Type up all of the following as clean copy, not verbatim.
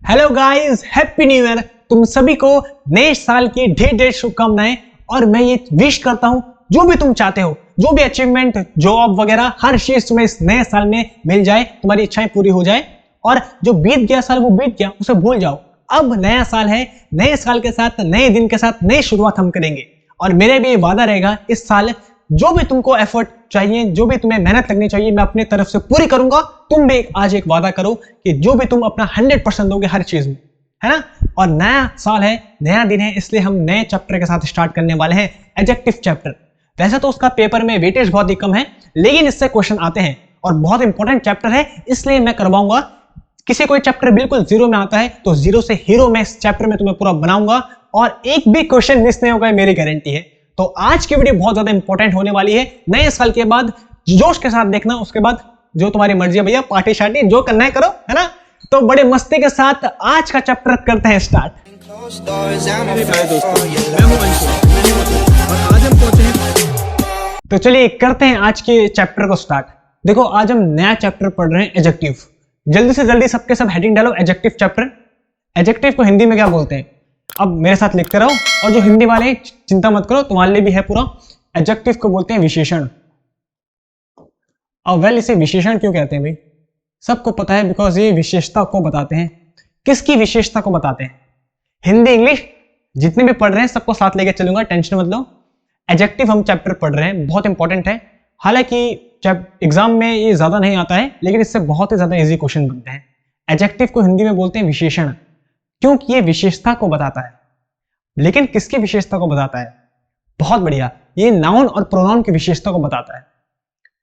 Hello guys, happy new year. तुम सभी को नए साल की ढेर ढेर शुभकामनाएं। और मैं ये विश करता हूं जो भी तुम चाहते हो, जो भी अचीवमेंट, जॉब वगैरह, हर चीज तुम्हें इस नए साल में मिल जाए, तुम्हारी इच्छाएं पूरी हो जाए। और जो बीत गया साल वो बीत गया, उसे भूल जाओ। अब नया साल है, नए साल के साथ, नए दिन के साथ नई शुरुआत हम करेंगे। और मेरा भी ये वादा रहेगा, इस साल जो भी तुमको एफर्ट चाहिए, जो भी तुम्हें मेहनत लगनी चाहिए, मैं अपनी तरफ से पूरी करूंगा। तुम भी आज एक वादा करो कि जो भी तुम अपना 100% दोगे हर चीज में, है ना। और नया साल है, नया दिन है, इसलिए हम नए चैप्टर के साथ स्टार्ट करने वाले हैं, एडजेक्टिव चैप्टर। वैसे तो उसका पेपर में वेटेज बहुत ही कम है, लेकिन इससे क्वेश्चन आते हैं और बहुत इंपॉर्टेंट चैप्टर है, इसलिए मैं करवाऊंगा। किसी कोई चैप्टर बिल्कुल जीरो में आता है तो जीरो से हीरो में इस चैप्टर में तुम्हें पूरा बनाऊंगा और एक भी क्वेश्चन मिस नहीं होगा, मेरी गारंटी है। तो आज की वीडियो बहुत ज्यादा इंपॉर्टेंट होने वाली है। नए साल के बाद जोश के साथ देखना, उसके बाद जो तुम्हारी मर्जी है भैया, पार्टी शार्टी जो करना है करो, है ना। तो बड़े मस्ती के साथ आज का चैप्टर करते हैं स्टार्ट। तो चलिए करते हैं आज के चैप्टर को स्टार्ट। देखो, आज हम नया चैप्टर पढ़ रहे हैं, एडजेक्टिव। जल्दी से जल्दी सबके सब हेडिंग डालो, एडजेक्टिव चैप्टर। एडजेक्टिव को हिंदी में क्या बोलते हैं, अब मेरे साथ लिखते रहो। और जो हिंदी वाले चिंता मत करो, तुम्हारे लिए भी है पूरा। एडजेक्टिव को बोलते हैं विशेषण। और वेल, इसे विशेषण क्यों कहते हैं भाई, सबको पता है, बिकॉज ये विशेषता को बताते हैं। किसकी विशेषता को बताते हैं? हिंदी इंग्लिश जितने भी पढ़ रहे हैं सबको साथ लेके चलूंगा, टेंशन मत लो। एडजेक्टिव हम चैप्टर पढ़ रहे हैं, बहुत इंपॉर्टेंट है। हालांकि एग्जाम में ये ज्यादा नहीं आता है, लेकिन इससे बहुत ही ज्यादा इजी क्वेश्चन बनते हैं। एडजेक्टिव को हिंदी में बोलते हैं विशेषण, क्योंकि ये विशेषता को बताता है। लेकिन किसकी विशेषता को बताता है? बहुत बढ़िया, ये नाउन और प्रोनाउन की विशेषता को बताता है।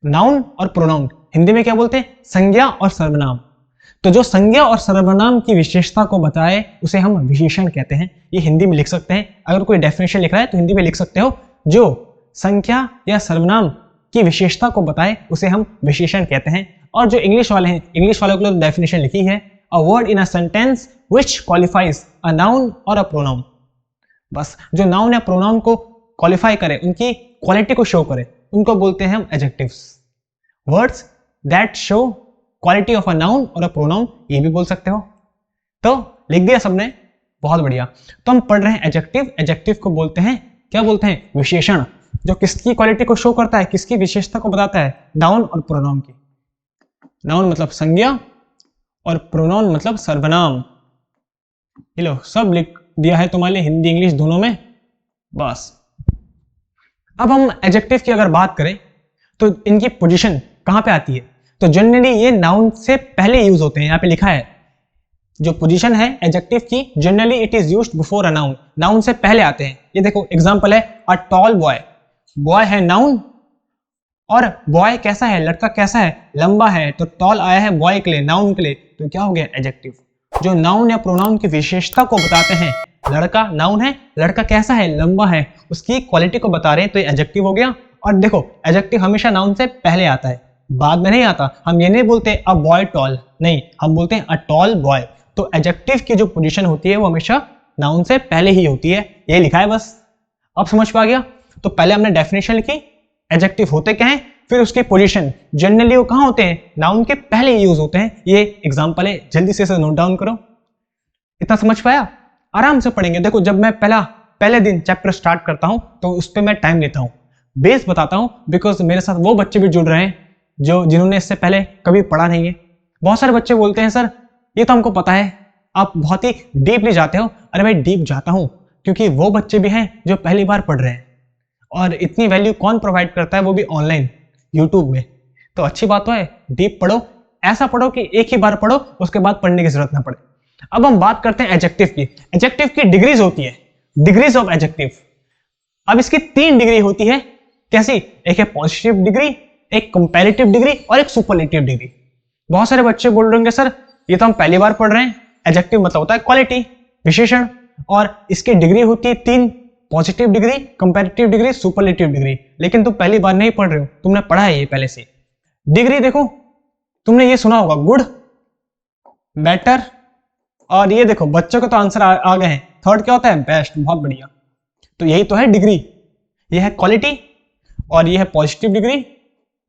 नाउन और प्रोनाउन हिंदी में क्या बोलते हैं? संज्ञा और सर्वनाम। तो जो संज्ञा और सर्वनाम की विशेषता को बताए उसे हम विशेषण कहते हैं। ये हिंदी में लिख सकते हैं, अगर कोई डेफिनेशन लिख रहा है तो हिंदी में लिख सकते हो। जो संख्या या सर्वनाम की विशेषता को बताए उसे हम विशेषण कहते हैं। और जो इंग्लिश वाले हैं, इंग्लिश वालों के लिए डेफिनेशन लिखी है, a word in a sentence which qualifies a noun और अ प्रोनाउन। बस जो नाउन या प्रोनाउन को क्वालिफाई करे, उनकी क्वालिटी को शो करे, उनको बोलते हैं हम adjectives. Words that show quality of a noun और अ प्रोनाउन, ये भी बोल सकते हो। तो लिख दिया सबने, बहुत बढ़िया। तो हम पढ़ रहे हैं एडजेक्टिव। एडजेक्टिव को बोलते हैं, क्या बोलते हैं? विशेषण। जो किसकी क्वालिटी को शो करता है, किसकी विशेषता को बताता है? नाउन और प्रोनाउन की। नाउन मतलब संज्ञा और प्रोनाउन मतलब सर्वनाम। ये लो, सब लिख दिया है तुम्हारे लिए, हिंदी इंग्लिश दोनों में। बस अब हम एडजेक्टिव की अगर बात करें तो इनकी पोजीशन कहां पे आती है? तो जनरली ये नाउन से पहले यूज होते हैं। यहां पे लिखा है जो पोजीशन है एडजेक्टिव की, generally it is used before a noun. Noun से पहले आते हैं। ये देखो एग्जांपल है, अ टॉल बॉय। बॉय है नाउन, और बॉय कैसा है, लड़का कैसा है, लंबा है। तो टॉल आया है बॉय के लिए, नाउन के लिए, तो क्या हो गया? एडजेक्टिव। जो नाउन या प्रोनाउन की विशेषता को बताते हैं, लड़का नाउन है, लड़का कैसा है, लंबा है, उसकी क्वालिटी को बता रहे हैं, तो ये एडजेक्टिव हो गया। और देखो, एडजेक्टिव हमेशा नाउन से पहले आता है, बाद में नहीं आता। हम ये नहीं बोलते अ बॉय टॉल, नहीं, हम बोलते हैं अ टॉल बॉय। तो एडजेक्टिव की जो पोजीशन होती है वो हमेशा नाउन से पहले ही होती है। ये लिखा है बस, अब समझ पा गया। तो पहले हमने डेफिनेशन लिखी, एडजेक्टिव होते क्या है, फिर उसकी पोजीशन। जनरली वो कहां होते हैं? नाउन के पहले यूज होते हैं। ये एग्जांपल है, जल्दी से इसे नोट डाउन करो। इतना समझ पाया? आराम से पढ़ेंगे। देखो, जब मैं पहले दिन चैप्टर स्टार्ट करता हूं तो उस पर मैं टाइम लेता हूं, बेस बताता हूं, बिकॉज मेरे साथ वो बच्चे भी जुड़ रहे हैं जिन्होंने इससे पहले कभी पढ़ा नहीं है। बहुत सारे बच्चे बोलते हैं सर ये तो हमको पता है, आप बहुत ही डीपली जाते हो। अरे भाई, डीप जाता हूं क्योंकि वो बच्चे भी हैं जो पहली बार पढ़ रहे हैं, और इतनी वैल्यू कौन प्रोवाइड करता है, वो भी ऑनलाइन यूट्यूब में। तो अच्छी बात तो है, डीप पढ़ो, ऐसा पढ़ो कि एक ही बार पढ़ो, उसके बाद पढ़ने की जरूरत ना पड़े। अब हम बात करते हैं एडजेक्टिव की। एडजेक्टिव की डिग्रीज होती है, डिग्रीज ऑफ एडजेक्टिव। अब इसकी 3 डिग्री होती है। कैसी? एक है पॉजिटिव डिग्री, एक कंपैरेटिव डिग्री और एक सुपरलेटिव डिग्री। बहुत सारे बच्चे बोल रहे होंगे सर ये तो हम पहली बार पढ़ रहे हैं। एडजेक्टिव मतलब होता है क्वालिटी, विशेषण, और इसकी डिग्री होती है 3, positive degree, comparative degree, superlative degree. लेकिन तुम पहली बार नहीं पढ़ रहे हो, तुमने पढ़ा है ये पहले से। डिग्री देखो, तुमने ये सुना होगा, गुड, बेटर, और ये देखो बच्चों के तो आंसर आ गए हैं। थर्ड क्या होता है? बेस्ट। बहुत बढ़िया। तो यही तो है डिग्री। ये है क्वालिटी, और ये है पॉजिटिव डिग्री,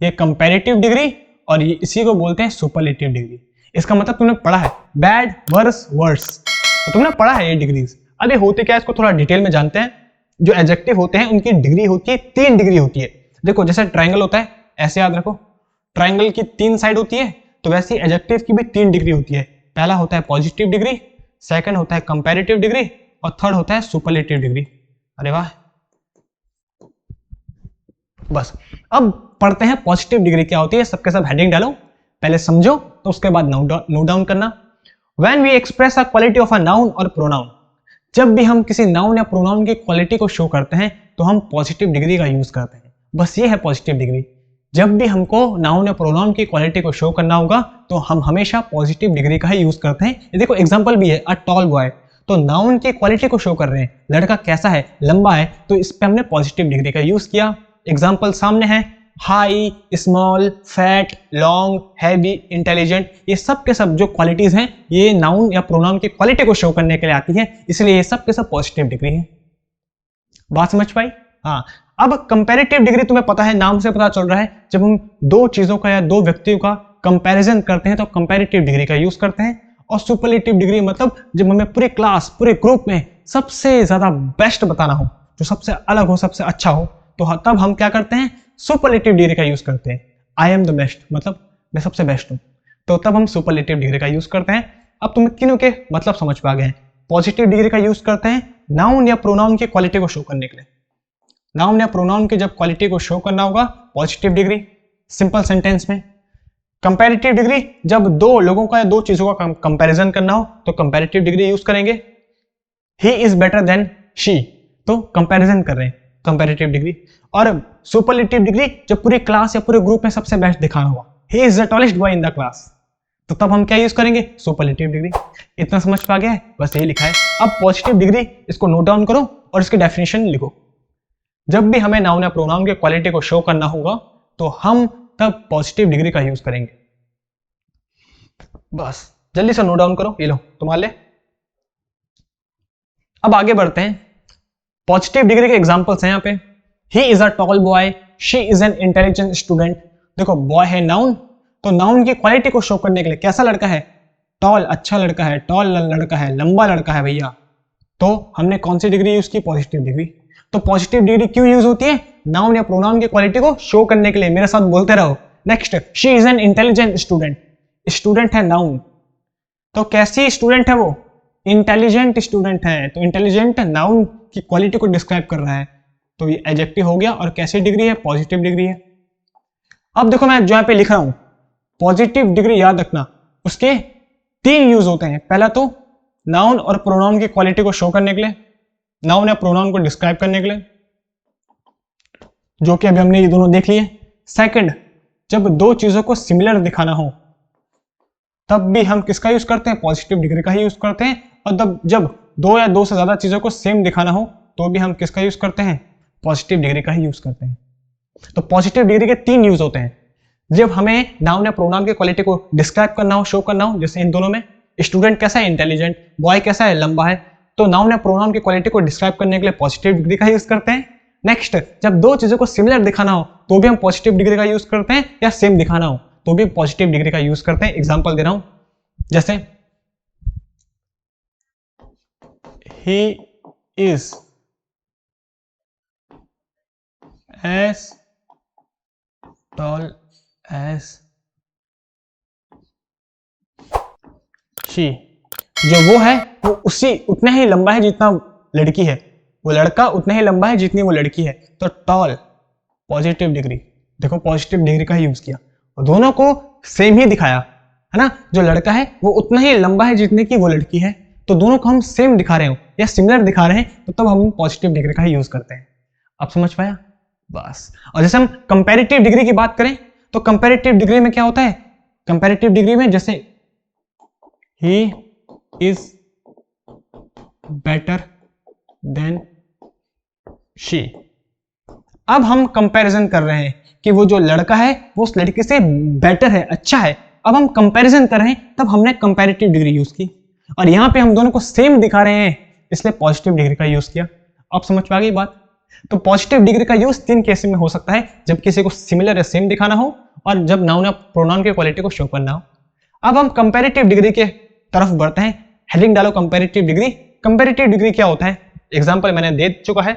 ये कंपैरेटिव डिग्री, और ये इसी को बोलते हैं सुपरलेटिव डिग्री। इसका मतलब तुमने पढ़ा है बैड, वर्स, वर्स, तो तुमने पढ़ा है ये डिग्रीज। अब ये होते क्या है, इसको थोड़ा डिटेल में जानते हैं। जो एडजेक्टिव होते हैं उनकी डिग्री होती है, 3 डिग्री होती है। देखो जैसे ट्राइंगल होता है, ऐसे याद रखो, ट्राइंगल की 3 साइड होती है, तो वैसे एडजेक्टिव की भी 3 डिग्री होती है। पहला होता है पॉजिटिव डिग्री, सेकंड होता है कंपैरेटिव डिग्री, और थर्ड होता है सुपरलेटिव डिग्री। अरे वाह, बस अब पढ़ते हैं पॉजिटिव डिग्री क्या होती है। सबके सब हेडिंग डालो, पहले समझो तो उसके बाद नोट डाउन करना। When we express a quality of a noun और प्रोनाउन, जब भी हम किसी नाउन या प्रोनाउन की क्वालिटी को शो करते हैं तो हम पॉजिटिव डिग्री का यूज करते हैं। बस ये है पॉजिटिव डिग्री। जब भी हमको नाउन या प्रोनाउन की क्वालिटी को शो करना होगा तो हम हमेशा पॉजिटिव डिग्री का ही यूज करते हैं। ये देखो एग्जांपल भी है, अ टॉल बॉय, तो नाउन की क्वालिटी को शो कर रहे हैं, लड़का कैसा है, लंबा है, तो इस पे हमने पॉजिटिव डिग्री का यूज किया। एग्जांपल सामने है, high, small, fat, long, heavy, intelligent, ये सब के सब जो क्वालिटीज हैं ये नाउन या प्रोनाउन की क्वालिटी को शो करने के लिए आती है, इसलिए ये सब के सब पॉजिटिव डिग्री है। बात समझ पाई? हाँ। अब कंपैरेटिव डिग्री तुम्हें पता है, नाम से पता चल रहा है, जब हम दो चीजों का या दो व्यक्तियों का कंपैरिजन करते हैं तो कंपैरेटिव डिग्री का यूज करते हैं। और सुपरलेटिव डिग्री मतलब जब हमें पूरे क्लास, पूरे ग्रुप में सबसे ज्यादा बेस्ट बताना हो, जो सबसे अलग हो, सबसे अच्छा हो, तो तब हम क्या करते हैं, सुपरलेटिव डिग्री का यूज करते हैं। आई एम द बेस्ट, मतलब मैं सबसे बेस्ट हूं, तो तब हम सुपरलेटिव डिग्री का यूज करते हैं। अब तुम तीनों के मतलब समझ पा गए हैं। पॉजिटिव डिग्री का यूज करते हैं नाउन या प्रोनाउन की क्वालिटी को शो करने के लिए। नाउन या प्रोनाउन की जब क्वालिटी को शो करना होगा, पॉजिटिव डिग्री, सिंपल सेंटेंस में। कंपैरेटिव डिग्री जब दो लोगों का या दो चीजों का कंपैरिजन करना हो तो कंपैरेटिव डिग्री यूज करेंगे। He is better than she, तो कंपैरिजन कर रहे हैं, कंपैरेटिव डिग्री। और सुपरलेटिव डिग्री जब पूरी क्लास या पूरे ग्रुप में सबसे बेस्ट दिखाना होगा, he is the tallest boy in the class, तो तब हम क्या यूज करेंगे, सुपरलेटिव डिग्री। इतना समझ पा गया है? बस यही लिखा है। अब पॉजिटिव डिग्री, इसको नोट डाउन करो और इसकी डेफिनेशन लिखो। जब भी हमें नाउन या प्रोनाउन की क्वालिटी को शो करना होगा तो हम तब पॉजिटिव डिग्री का यूज करेंगे। बस जल्दी से नोट डाउन करो, ये लो तुम्हारे लिए। अब आगे बढ़ते हैं। पॉजिटिव डिग्री के एग्जांपल्स हैं यहाँ पे। He is a tall boy, she is an intelligent student. देखो बॉय है नाउन, तो नाउन की क्वालिटी को शो करने के लिए कैसा लड़का है, टॉल, अच्छा लड़का है, टॉल लड़का है, लंबा लड़का है भैया, तो हमने कौन सी डिग्री यूज की, पॉजिटिव डिग्री। तो पॉजिटिव डिग्री क्यों यूज होती है, नाउन या प्रोनाउन की क्वालिटी को शो करने के लिए। मेरे साथ बोलते रहो। Next, she is an intelligent student, student है नाउन, तो कैसी स्टूडेंट है वो, इंटेलिजेंट स्टूडेंट है, तो इंटेलिजेंट नाउन की क्वालिटी को डिस्क्राइब कर रहा है, तो ये एडजेक्टिव हो गया। और कैसी डिग्री है, पॉजिटिव डिग्री है। अब देखो मैं जो यहाँ पे लिख रहा हूं, पॉजिटिव डिग्री याद रखना, उसके 3 यूज होते हैं। पहला तो नाउन और प्रोनाउन की क्वालिटी को शो करने के लिए, नाउन या प्रोनाउन को डिस्क्राइब करने के लिए, जो कि अभी हमने ये दोनों देख लिए। सेकंड, जब दो चीजों को सिमिलर दिखाना हो तब भी हम किसका यूज करते हैं, पॉजिटिव डिग्री का ही यूज करते हैं। और तब जब दो या दो से ज्यादा चीजों को सेम दिखाना हो तो भी हम किसका यूज करते हैं, पॉजिटिव डिग्री का ही यूज करते हैं। तो पॉजिटिव डिग्री के 3 यूज होते हैं। जब हमें नाउन या प्रोनाउन की क्वालिटी को डिस्क्राइब करना हो, शो करना हो, जैसे इन दोनों में, स्टूडेंट कैसा है, इंटेलिजेंट, बॉय कैसा है, लंबा है, तो नाउन या प्रोनाउन की क्वालिटी को डिस्क्राइब करने के लिए पॉजिटिव डिग्री का यूज करते हैं। नेक्स्ट, जब दो चीजों को सिमिलर दिखाना हो तो भी हम पॉजिटिव डिग्री का यूज करते हैं, या सेम दिखाना हो तो भी पॉजिटिव डिग्री का यूज करते हैं। एग्जांपल दे रहा हूं, जैसे he is as tall as she, जो वो है वो उसी उतना ही लंबा है जितना लड़की है, वो लड़का उतना ही लंबा है जितनी वो लड़की है, तो टॉल, पॉजिटिव डिग्री। देखो पॉजिटिव डिग्री का ही यूज किया और दोनों को सेम ही दिखाया, है ना। जो लड़का है वो उतना ही लंबा है जितने की वो लड़की है, तो दोनों को हम सेम दिखा रहे हो या सिमिलर दिखा रहे हैं, तो तब हम पॉजिटिव डिग्री का ही यूज करते हैं। आप समझ पाया? बस। और जैसे हम कंपैरेटिव डिग्री की बात करें तो कंपैरेटिव डिग्री में क्या होता है, कंपैरेटिव डिग्री में जैसे he is better than she, अब हम कंपैरिजन कर रहे हैं कि वो जो लड़का है वो उस लड़के से बेटर है, अच्छा है। अब हम कंपैरिजन कर रहे हैं, तब हमने कंपैरेटिव डिग्री यूज की। और यहां पे हम दोनों को सेम दिखा रहे हैं, इसलिए पॉजिटिव डिग्री का यूज किया। आप समझ पा गई बात? तो पॉजिटिव डिग्री का यूज 3 केस में हो सकता है, जब किसी को सिमिलर या सेम दिखाना हो और जब नाउन या प्रोनाउन की क्वालिटी को शो करना हो। अब हम कंपैरेटिव डिग्री के तरफ बढ़ते हैं। हेडिंग डालो कंपैरेटिव डिग्री। कंपैरेटिव डिग्री क्या होता है? एग्जांपल मैंने दे चुका है,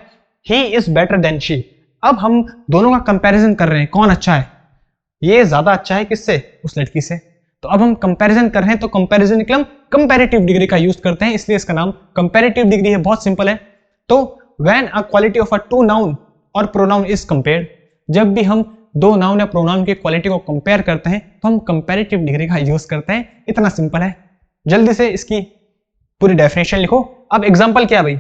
he is better than she. अब हम दोनों का कंपैरिजन कर रहे हैं, कौन अच्छा है? ये ज्यादा अच्छा है किससे? उस लड़की से। तो अब हम कंपैरिजन कर रहे हैं, तो कंपैरिजन के लिए हम कंपैरेटिव डिग्री का यूज करते हैं, इसलिए इसका नाम कंपैरेटिव डिग्री है। बहुत सिंपल है। तो when a quality of a two noun और प्रोनाउन इज कंपेयर्ड, जब भी हम दो नाउन या प्रोनाउन की क्वालिटी को कंपेयर करते हैं तो हम कंपैरेटिव डिग्री का यूज करते हैं। इतना सिंपल है। जल्दी से इसकी पूरी डेफिनेशन लिखो। अब एग्जांपल क्या भाई?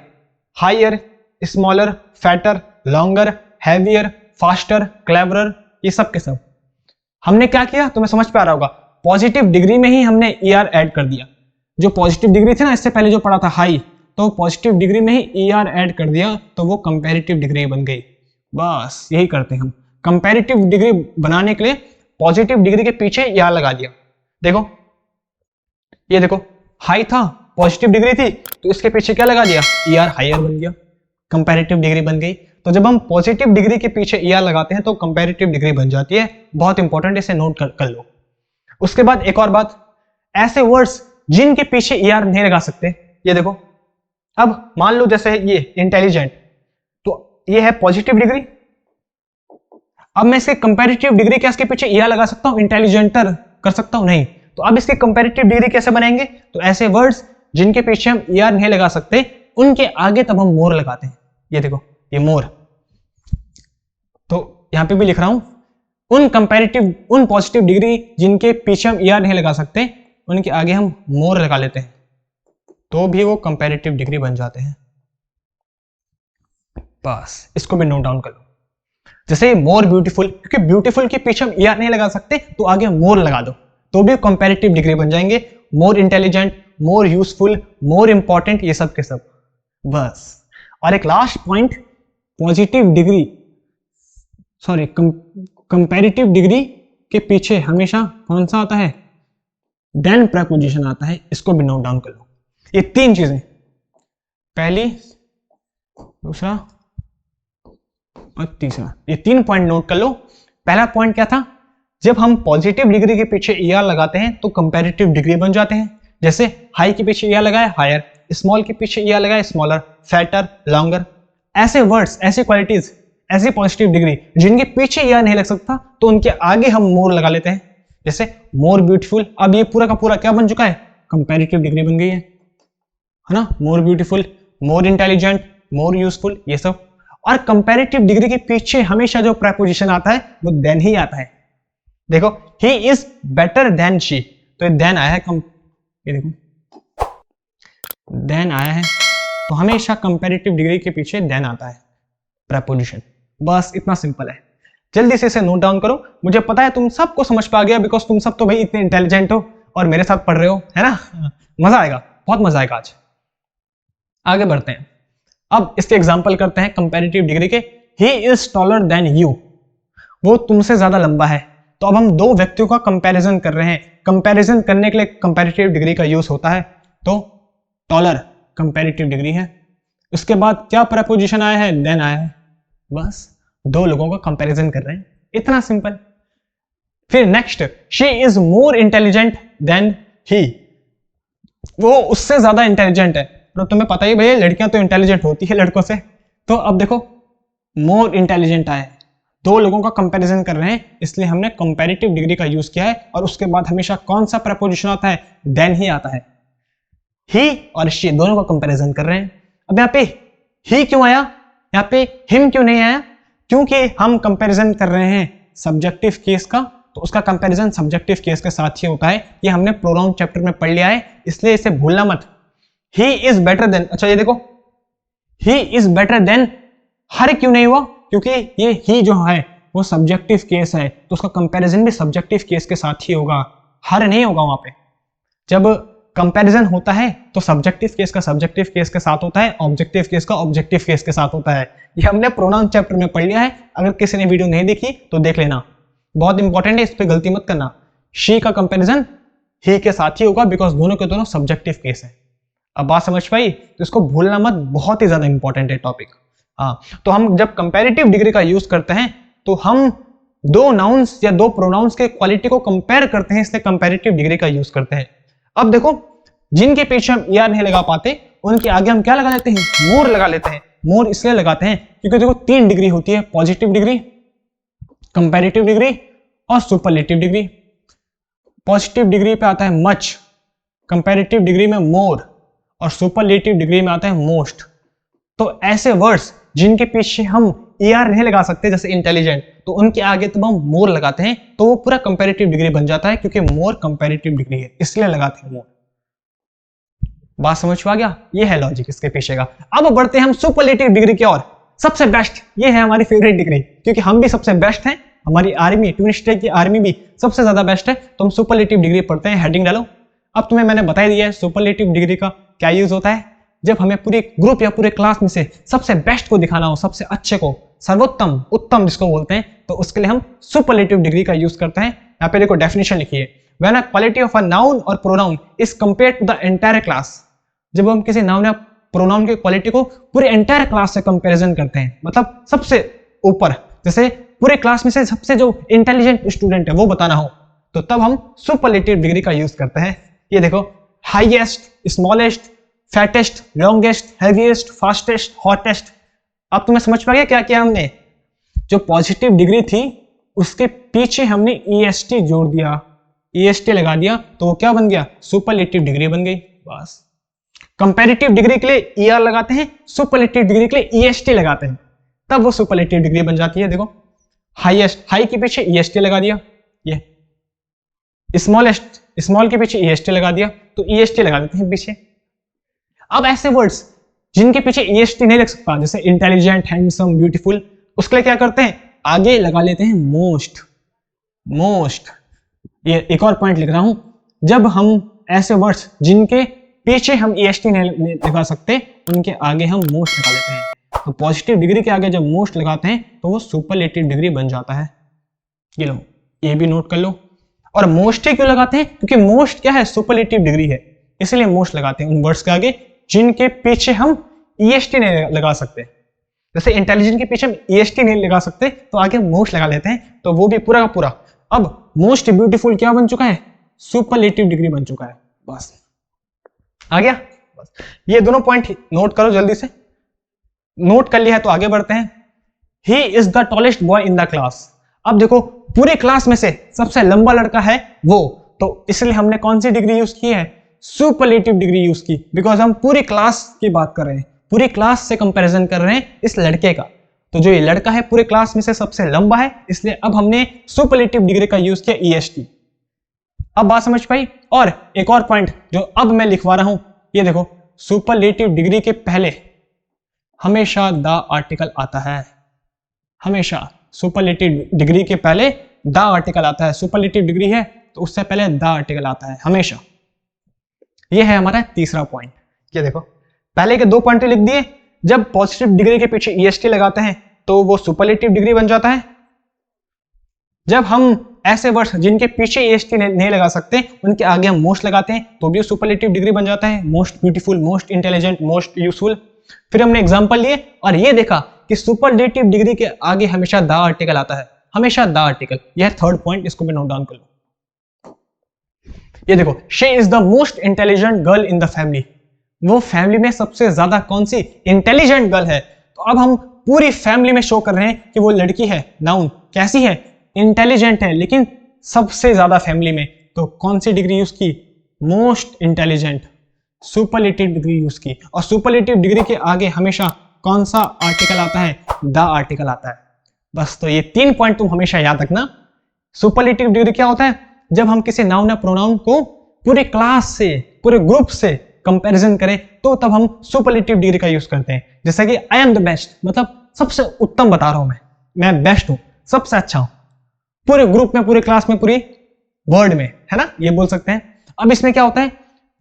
Higher, smaller, fatter, longer, heavier, faster, cleverer, ये सब के सब हमने क्या किया? तुम्हें समझ पे आ रहा होगा, पॉजिटिव डिग्री में ही हमने ER ऐड कर दिया। जो पॉजिटिव डिग्री थी ना, इससे पहले जो पढ़ा था हाई, तो पॉजिटिव डिग्री में ही ER ऐड कर दिया, तो वो कंपैरेटिव डिग्री बन गई। बस यही करते हैं हम। कंपैरेटिव डिग्री बनाने के लिए पॉजिटिव डिग्री के पीछे ER लगा दिया। देखो, ये देखो, हाई था, पॉजिटिव डिग्री थी, तो इसके पीछे क्या लगा दिया? ER हायर बन गया, कंपैरेटिव डिग्री बन गई। तो जब हम पॉजिटिव डिग्री के पीछे ER लगाते हैं तो कंपैरेटिव डिग्री बन जाती है। बहुत इंपॉर्टेंट, इसे नोट कर लो। उसके बाद एक और बात, ऐसे वर्ड्स जिनके पीछे ER नहीं लगा सकते। ये देखो, अब मान लो जैसे ये इंटेलिजेंट, तो ये है पॉजिटिव डिग्री। अब मैं इसके कंपैरेटिव डिग्री क्या इसके पीछे ER लगा सकता हूं? इंटेलिजेंटर कर सकता हूं? नहीं। तो अब इसके कंपैरेटिव डिग्री कैसे बनाएंगे? तो ऐसे वर्ड्स जिनके पीछे हम ER नहीं लगा सकते, उनके आगे तब हम मोर लगाते हैं। ये देखो, ये मोर। तो यहां पे भी लिख रहा हूं, उन पॉजिटिव डिग्री जिनके पीछे हम ER नहीं लगा सकते, उनके आगे हम मोर लगा लेते हैं, तो भी वो कंपैरेटिव डिग्री बन जाते हैं। बस इसको भी नोट डाउन कर लो। जैसे मोर ब्यूटीफुल, क्योंकि ब्यूटीफुल के पीछे हम ER नहीं लगा सकते, तो आगे मोर लगा दो, तो भी कंपैरेटिव डिग्री बन जाएंगे। More intelligent, more useful, more important, ये सब के सब। बस। और एक last point, positive degree comparative degree के पीछे हमेशा कौन सा आता है? देन प्रीपोजिशन आता है। इसको भी नोट डाउन कर लो। ये तीन चीजें, पहली, दूसरा और तीसरा, ये तीन पॉइंट नोट कर लो। पहला पॉइंट क्या था? जब हम पॉजिटिव डिग्री के पीछे ER लगाते हैं तो कंपैरेटिव डिग्री बन जाते हैं। जैसे हाई के पीछे ER लगाया, हायर, स्मॉल के पीछे ER लगाया, स्मॉलर, फैटर, लॉन्गर। ऐसे वर्ड्स, ऐसी क्वालिटीज, ऐसी पॉजिटिव डिग्री जिनके पीछे ER नहीं लग सकता, तो उनके आगे हम मोर लगा लेते हैं। जैसे मोर ब्यूटीफुल, अब ये पूरा का पूरा क्या बन चुका है? कंपैरेटिव डिग्री बन गई है ना? More beautiful, more intelligent, more useful, ये सब। और कंपैरेटिव डिग्री के पीछे हमेशा जो प्रीपोजिशन आता है वो देन ही आता है। देखो, he is better than she, तो ये देन आया है। ये देखो, देन आया है, तो हमेशा कंपैरेटिव डिग्री के पीछे देन आता है प्रीपोजिशन। बस इतना सिंपल है। जल्दी से इसे नोट डाउन करो। मुझे पता है तुम सबको समझ पा गया, बिकॉज तुम सब तो भाई इतने इंटेलिजेंट हो और मेरे साथ पढ़ रहे हो, है ना? मजा आएगा, बहुत मजा आएगा आज। आगे बढ़ते हैं। अब इसके एग्जाम्पल करते हैं कंपैरेटिव डिग्री के। He is taller than you, वो तुमसे ज्यादा लंबा है। तो अब हम दो व्यक्तियों का कंपैरिजन कर रहे हैं। कंपैरिजन करने के लिए कंपैरेटिव डिग्री का यूज होता है। तो टॉलर कंपैरेटिव डिग्री है। उसके बाद क्या प्रीपोजिशन आया है? देन आया है। बस दो लोगों का कंपैरिजन कर रहे हैं, इतना सिंपल। फिर next, she is more intelligent than he, वो उससे ज्यादा इंटेलिजेंट है। तो तुम्हें पता ही भैया, लड़कियां तो इंटेलिजेंट होती है लड़कों से। तो अब देखो, मोर इंटेलिजेंट आया है, दो लोगों का कंपैरिजन कर रहे हैं, इसलिए हमने कंपैरेटिव डिग्री का यूज किया है। और उसके बाद हमेशा कौन सा प्रीपोजिशन आता है? देन ही आता है। ही और शी दोनों का कंपैरिजन कर रहे हैं। अब यहाँ पे ही क्यों आया? यहाँ पे हिम क्यों नहीं आया? क्योंकि हम कंपैरिजन कर रहे हैं सब्जेक्टिव केस का, तो उसका कंपैरिजन सब्जेक्टिव केस के साथ ही होता है। ये हमने प्रोनाउन चैप्टर में पढ़ लिया है, इसलिए इसे भूलना मत। ही इज बेटर देन, अच्छा ये देखो, ही इज बेटर देन हर क्यों नहीं हुआ? क्योंकि ये ही जो है वो सब्जेक्टिव केस है, तो उसका कंपैरिजन भी सब्जेक्टिव केस के साथ ही होगा, हर नहीं होगा। वहां पे जब कंपैरिजन होता है तो सब्जेक्टिव केस का सब्जेक्टिव केस के साथ होता है, ऑब्जेक्टिव केस का ऑब्जेक्टिव केस के साथ होता है। ये हमने प्रोनाउन चैप्टर में पढ़ लिया है। अगर किसी ने वीडियो नहीं देखी तो देख लेना, बहुत इंपॉर्टेंट है, इस पे गलती मत करना। शी का कंपैरिजन ही के साथ ही होगा, बिकॉज दोनों के दोनों सब्जेक्टिव केस है। अब बात समझ पाई? तो इसको भूलना मत, बहुत ही ज्यादा इंपॉर्टेंट है टॉपिक। हाँ, तो हम जब कंपैरेटिव डिग्री का यूज करते हैं तो हम दो नाउन्स या दो प्रोनाउंस के क्वालिटी को कंपेयर करते हैं, इसलिए कंपैरेटिव डिग्री का यूज करते हैं। अब देखो, जिनके पीछे हम ER नहीं लगा पाते उनके आगे हम क्या लगा लेते हैं, मोर लगा लेते हैं। मोर इसलिए लगाते हैं क्योंकि देखो 3 डिग्री होती है, पॉजिटिव डिग्री, कंपैरेटिव डिग्री और सुपरलेटिव डिग्री। पॉजिटिव डिग्री पे आता है मच, कंपैरेटिव डिग्री में मोर और सुपरलेटिव डिग्री में आता है मोस्ट। तो ऐसे वर्ड्स जिनके पीछे हम ER नहीं लगा सकते जैसे इंटेलिजेंट, तो उनके आगे तो हम मोर लगाते हैं, तो वो पूरा कंपैरेटिव डिग्री बन जाता है क्योंकि मोर कंपैरेटिव डिग्री है, इसलिए लगाते हैं मोर। बात समझ में आ गया? ये है लॉजिक इसके पीछे का। अब बढ़ते हैं हम सुपरलेटिव डिग्री की ओर। सबसे बेस्ट, ये है हमारी फेवरेट डिग्री, क्योंकि हम भी सबसे बेस्ट हैं, हमारी आर्मी, ट्विन स्टेट की आर्मी भी सबसे ज्यादा बेस्ट है, तो हम सुपरलेटिव डिग्री पढ़ते हैं। हेडिंग डालो। अब तुम्हें मैंने बता दिया है सुपरलेटिव डिग्री का क्या यूज होता है। जब हमें पूरे ग्रुप या पूरे क्लास में से सबसे बेस्ट को दिखाना हो, सबसे अच्छे को, सर्वोत्तम, उत्तम जिसको बोलते हैं, तो उसके लिए हम सुपरलेटिव डिग्री का यूज करते हैं। यहाँ पे देखो डेफिनेशन लिखिए, when a quality of a noun और pronoun is compared to the entire class. जब हम किसी नाउन या प्रोनाउन की क्वालिटी को पूरे एंटायर क्लास से कंपैरिजन करते हैं, मतलब सबसे ऊपर, जैसे पूरे क्लास में से सबसे जो इंटेलिजेंट स्टूडेंट है वो बताना हो, तो तब हम सुपरलेटिव डिग्री का यूज करते हैं। ये देखो, highest, smallest, fattest, longest, heaviest, fastest, hottest. अब तुम्हें समझ पा गया क्या किया हमने? जो पॉजिटिव डिग्री थी उसके पीछे हमने EST जोड़ दिया, EST लगा दिया, तो वो क्या बन गया? सुपरलेटिव डिग्री बन गई। बस। कंपैरेटिव डिग्री के लिए ER लगाते हैं, सुपरलेटिव डिग्री के लिए EST लगाते हैं, तब वो सुपरलेटिव डिग्री बन जाती है। देखो, हाईएस्ट, हाई के पीछे EST लगा दिया, ये स्मॉलेस्ट, स्मॉल के पीछे EST लगा दिया, तो EST लगा देते हैं पीछे। अब ऐसे वर्ड्स जिनके पीछे EST नहीं लग सकता, जैसे इंटेलिजेंट, हैंडसम, ब्यूटीफुल, उसके लिए क्या करते हैं? आगे लगा लेते हैं मोस्ट। मोस्ट, ये एक और पॉइंट लिख रहा हूं, जब हम ऐसे वर्ड्स जिनके पीछे हम EST नहीं लगा सकते उनके आगे हम मोस्ट लगा लेते हैं, तो पॉजिटिव डिग्री के आगे जब मोस्ट लगाते हैं तो वो सुपरलेटिव डिग्री बन जाता है। ये लो, ये भी नोट कर लो। और मोस्ट ही क्यों लगाते हैं? क्योंकि मोस्ट क्या है? सुपरलेटिव डिग्री है, इसलिए मोस्ट लगाते हैं उन वर्ड्स के आगे जिनके पीछे हम EST नहीं लगा सकते। जैसे इंटेलिजेंट के पीछे हम EST नहीं लगा सकते, तो आगे मोस्ट लगा लेते हैं, तो वो भी पूरा का पूरा। अब मोस्ट ब्यूटीफुल क्या बन चुका है? सुपरलेटिव डिग्री बन चुका है। बस, आ गया? बस, ये दोनों पॉइंट नोट करो जल्दी से। नोट कर लिया है तो आगे बढ़ते हैं। He is the tallest boy in the class. अब देखो, पूरे क्लास में से सबसे लंबा लड़का है वो, तो इसलिए हमने कौन सी डिग्री यूज की है? सुपरलेटिव डिग्री यूज की, बिकॉज हम पूरी क्लास की बात कर रहे हैं, पूरी क्लास से कंपैरिजन कर रहे हैं इस लड़के का। तो जो ये लड़का है पूरे क्लास में से सबसे लंबा है, इसलिए अब हमने सुपरलेटिव डिग्री का यूज किया, EST। अब बात समझ पाई? और एक और पॉइंट जो अब मैं लिखवा रहा हूं, ये देखो, सुपरलेटिव डिग्री के पहले हमेशा द आर्टिकल आता है। हमेशा सुपरलेटिव डिग्री के पहले द आर्टिकल आता है। सुपरलेटिव डिग्री है तो उससे पहले द आर्टिकल आता है हमेशा। ये है हमारा तीसरा पॉइंट। ये देखो, पहले के 2 पॉइंट लिख दिए। जब पॉजिटिव डिग्री के पीछे EST लगाते हैं तो वो सुपरलेटिव डिग्री बन जाता है। जब हम ऐसे वर्ड्स जिनके पीछे EST नहीं लगा सकते उनके आगे हम मोस्ट लगाते हैं तो भी सुपरलेटिव डिग्री बन जाता है। Most beautiful, most intelligent, most useful. फिर हमने एग्जांपल लिए और ये देखा कि सुपरलेटिव डिग्री के आगे हमेशा द आर्टिकल आता है, हमेशा द आर्टिकल। यह थर्ड पॉइंट, इसको भी नोट डाउन कर लो। ये देखो, she is the most intelligent girl in the family. वो फैमिली में सबसे ज्यादा कौन सी? इंटेलिजेंट गर्ल है। तो अब हम पूरी फैमिली में शो कर रहे हैं कि वो लड़की है। नाउन कैसी है? इंटेलिजेंट है, लेकिन सबसे ज्यादा फैमिली में। तो कौन सी डिग्री यूज की? Most intelligent, superlative degree use की। और सुपरलेटिव डिग्री के आगे हमेशा कौन सा आर्टिकल आता है? द आर्टिकल आता है। बस, तो ये 3 पॉइंट तुम हमेशा याद रखना। सुपरलेटिव डिग्री क्या होता है? जब हम किसी नाउन या प्रोनाउन को पूरे क्लास से, पूरे ग्रुप से कंपैरिजन करें, तो तब हम सुपरलेटिव डिग्री का यूज करते हैं। जैसे कि आई एम द बेस्ट, मतलब सबसे उत्तम बता रहा हूं मैं बेस्ट हूं, सबसे अच्छा हूं, पूरे ग्रुप में, पूरे क्लास में, पूरी वर्ड में, है ना? ये बोल सकते हैं। अब इसमें क्या होता है?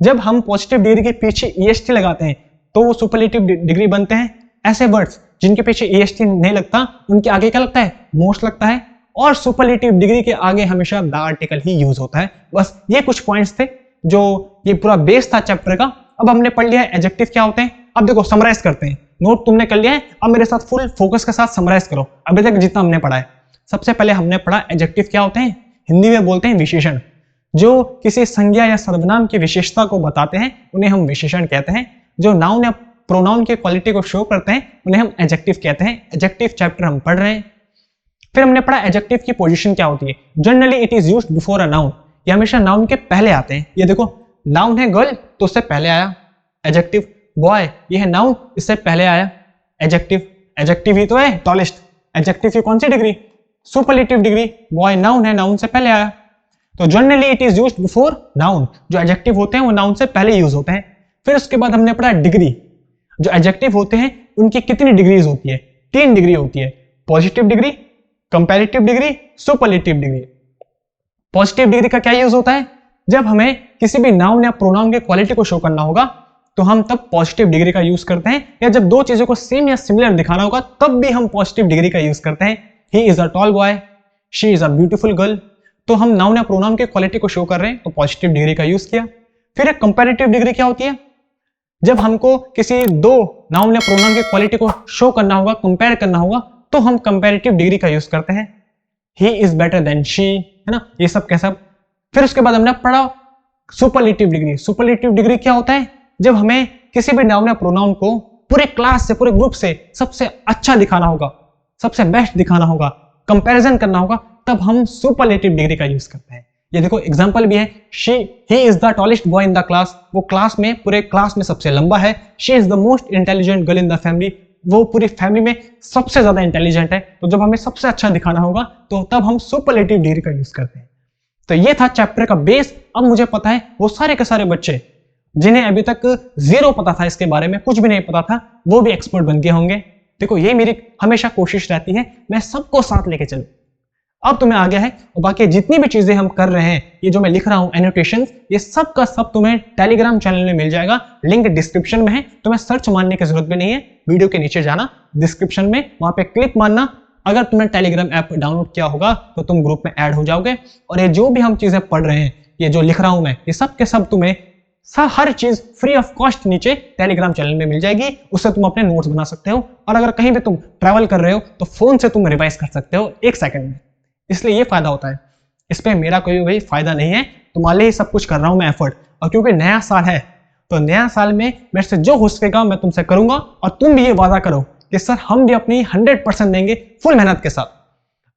जब हम पॉजिटिव डिग्री के पीछे EST लगाते हैं तो वो सुपरलेटिव डिग्री बनते हैं। ऐसे वर्ड्स जिनके पीछे EST नहीं लगता उनके आगे क्या लगता है? मोस्ट लगता है। और सुपरलेटिव डिग्री के आगे हमेशा द आर्टिकल ही यूज होता है। बस, ये कुछ पॉइंट्स थे जो ये पूरा बेस था चैप्टर का। अब हमने पढ़ लिया है एडजेक्टिव क्या होते हैं। अब देखो, समराइज करते हैं। नोट तुमने कर लिया है, अब मेरे साथ फुल फोकस के साथ समराइज करो अभी तक जितना हमने पढ़ा है। सबसे पहले हमने पढ़ा एडजेक्टिव क्या होते हैं, हिंदी में बोलते हैं विशेषण। जो किसी संज्ञा या सर्वनाम की विशेषता को बताते हैं उन्हें हम विशेषण कहते हैं। जो नाउन या प्रोनाउन की क्वालिटी को शो करते हैं उन्हें हम एडजेक्टिव कहते हैं। एडजेक्टिव चैप्टर हम पढ़ रहे हैं। फिर हमने पढ़ा एडजेक्टिव की पोजीशन क्या होती है। Generally it is used before a noun, ये हमेशा नाउन के पहले आते हैं। ये देखो, नाउन है गर्ल तो उससे पहले आया एडजेक्टिव, बॉय ये है नाउन इससे पहले आया एडजेक्टिव। एडजेक्टिव ही तो है टॉलेस्ट, एडजेक्टिव की कौन सी degree, superlative degree. Boy noun है, नाउन से पहले आया। तो generally it is used before noun, जो एडजेक्टिव होते हैं वो नाउन से पहले यूज होते हैं। फिर उसके बाद हमने पढ़ा डिग्री। जो एडजेक्टिव होते हैं उनकी कितनी डिग्रीज होती है, 3 डिग्री होती है, positive degree, comparative degree, superlative degree. Positive degree का क्या यूज होता है, जब हमें किसी भी नाउन या प्रोनाउन की क्वालिटी को शो करना होगा तो हम तब पॉजिटिव डिग्री का यूज करते हैं, या जब दो चीजों को सेम या सिमिलर दिखाना होगा तब भी हम पॉजिटिव डिग्री का यूज करते हैं। He is a tall boy, she is a beautiful girl. तो हम नाउन या प्रोनाउन की क्वालिटी को शो कर रहे हैं तो पॉजिटिव डिग्री का यूज किया। फिर एक कंपैरेटिव डिग्री क्या होती है, जब हमको किसी दो नाउन या प्रोनाउन की क्वालिटी को शो करना होगा, कंपेयर करना होगा, तो हम कंपैरेटिव डिग्री का यूज करते हैं। He is better than she, है ना, ये सब कैसा। फिर उसके बाद हमने पढ़ा सुपरलेटिव डिग्री। सुपरलेटिव डिग्री क्या होता है, जब हमें किसी भी नाउन या प्रोनाउन को पूरे क्लास से, पूरे ग्रुप से सबसे अच्छा दिखाना होगा, सबसे बेस्ट दिखाना होगा, कंपैरिजन करना होगा, तब हम सुपरलेटिव डिग्री का यूज करते हैं। ये देखो एग्जांपल भी है, he is the tallest boy in the class, वो क्लास में, पूरे क्लास में सबसे लंबा है। She is the most intelligent girl in the family, वो पूरी फैमिली में सबसे ज्यादा इंटेलिजेंट है। तो जब हमें सबसे अच्छा दिखाना होगा तो तब हम सुपरलेटिव डिग्री का यूज करते हैं। तो ये था चैप्टर का बेस। अब मुझे पता है वो सारे के सारे बच्चे जिन्हें अभी तक जीरो पता था, इसके बारे में कुछ भी नहीं पता था, वो भी एक्सपर्ट बन गए होंगे। देखो ये मेरी हमेशा कोशिश रहती है, मैं सबको साथ लेके चलूं। अब तुम्हें आ गया है, और बाकी जितनी भी चीजें हम कर रहे हैं, ये जो मैं लिख रहा हूं एनोटेशंस, ये सब का सब तुम्हें टेलीग्राम चैनल में मिल जाएगा। लिंक डिस्क्रिप्शन में है, तुम्हें सर्च मारने की जरूरत भी नहीं है, वीडियो के नीचे जाना, डिस्क्रिप्शन में वहां पे क्लिक मारना। अगर तुमने टेलीग्राम ऐप डाउनलोड किया होगा तो तुम ग्रुप में ऐड हो जाओगे। और ये जो भी हम चीजें पढ़ रहे हैं, ये जो लिख रहा हूं मैं, ये सब के सब तुम्हें हर चीज फ्री ऑफ कॉस्ट नीचे टेलीग्राम चैनल में मिल जाएगी। उससे तुम अपने नोट्स बना सकते हो, और अगर कहीं भी तुम ट्रैवल कर रहे हो तो फोन से तुम रिवाइज कर सकते हो 1 सेकंड में। इसलिए ये फायदा होता है, इस पे मेरा कोई भी फायदा नहीं है, तुम्हारे लिए सब कुछ कर रहा हूं मैं एफर्ट। और क्योंकि नया साल है तो नया साल में मेरे से जो हो सकेगा मैं तुमसे करूंगा, और तुम भी ये वादा करो कि सर हम भी अपनी 100% देंगे फुल मेहनत के साथ।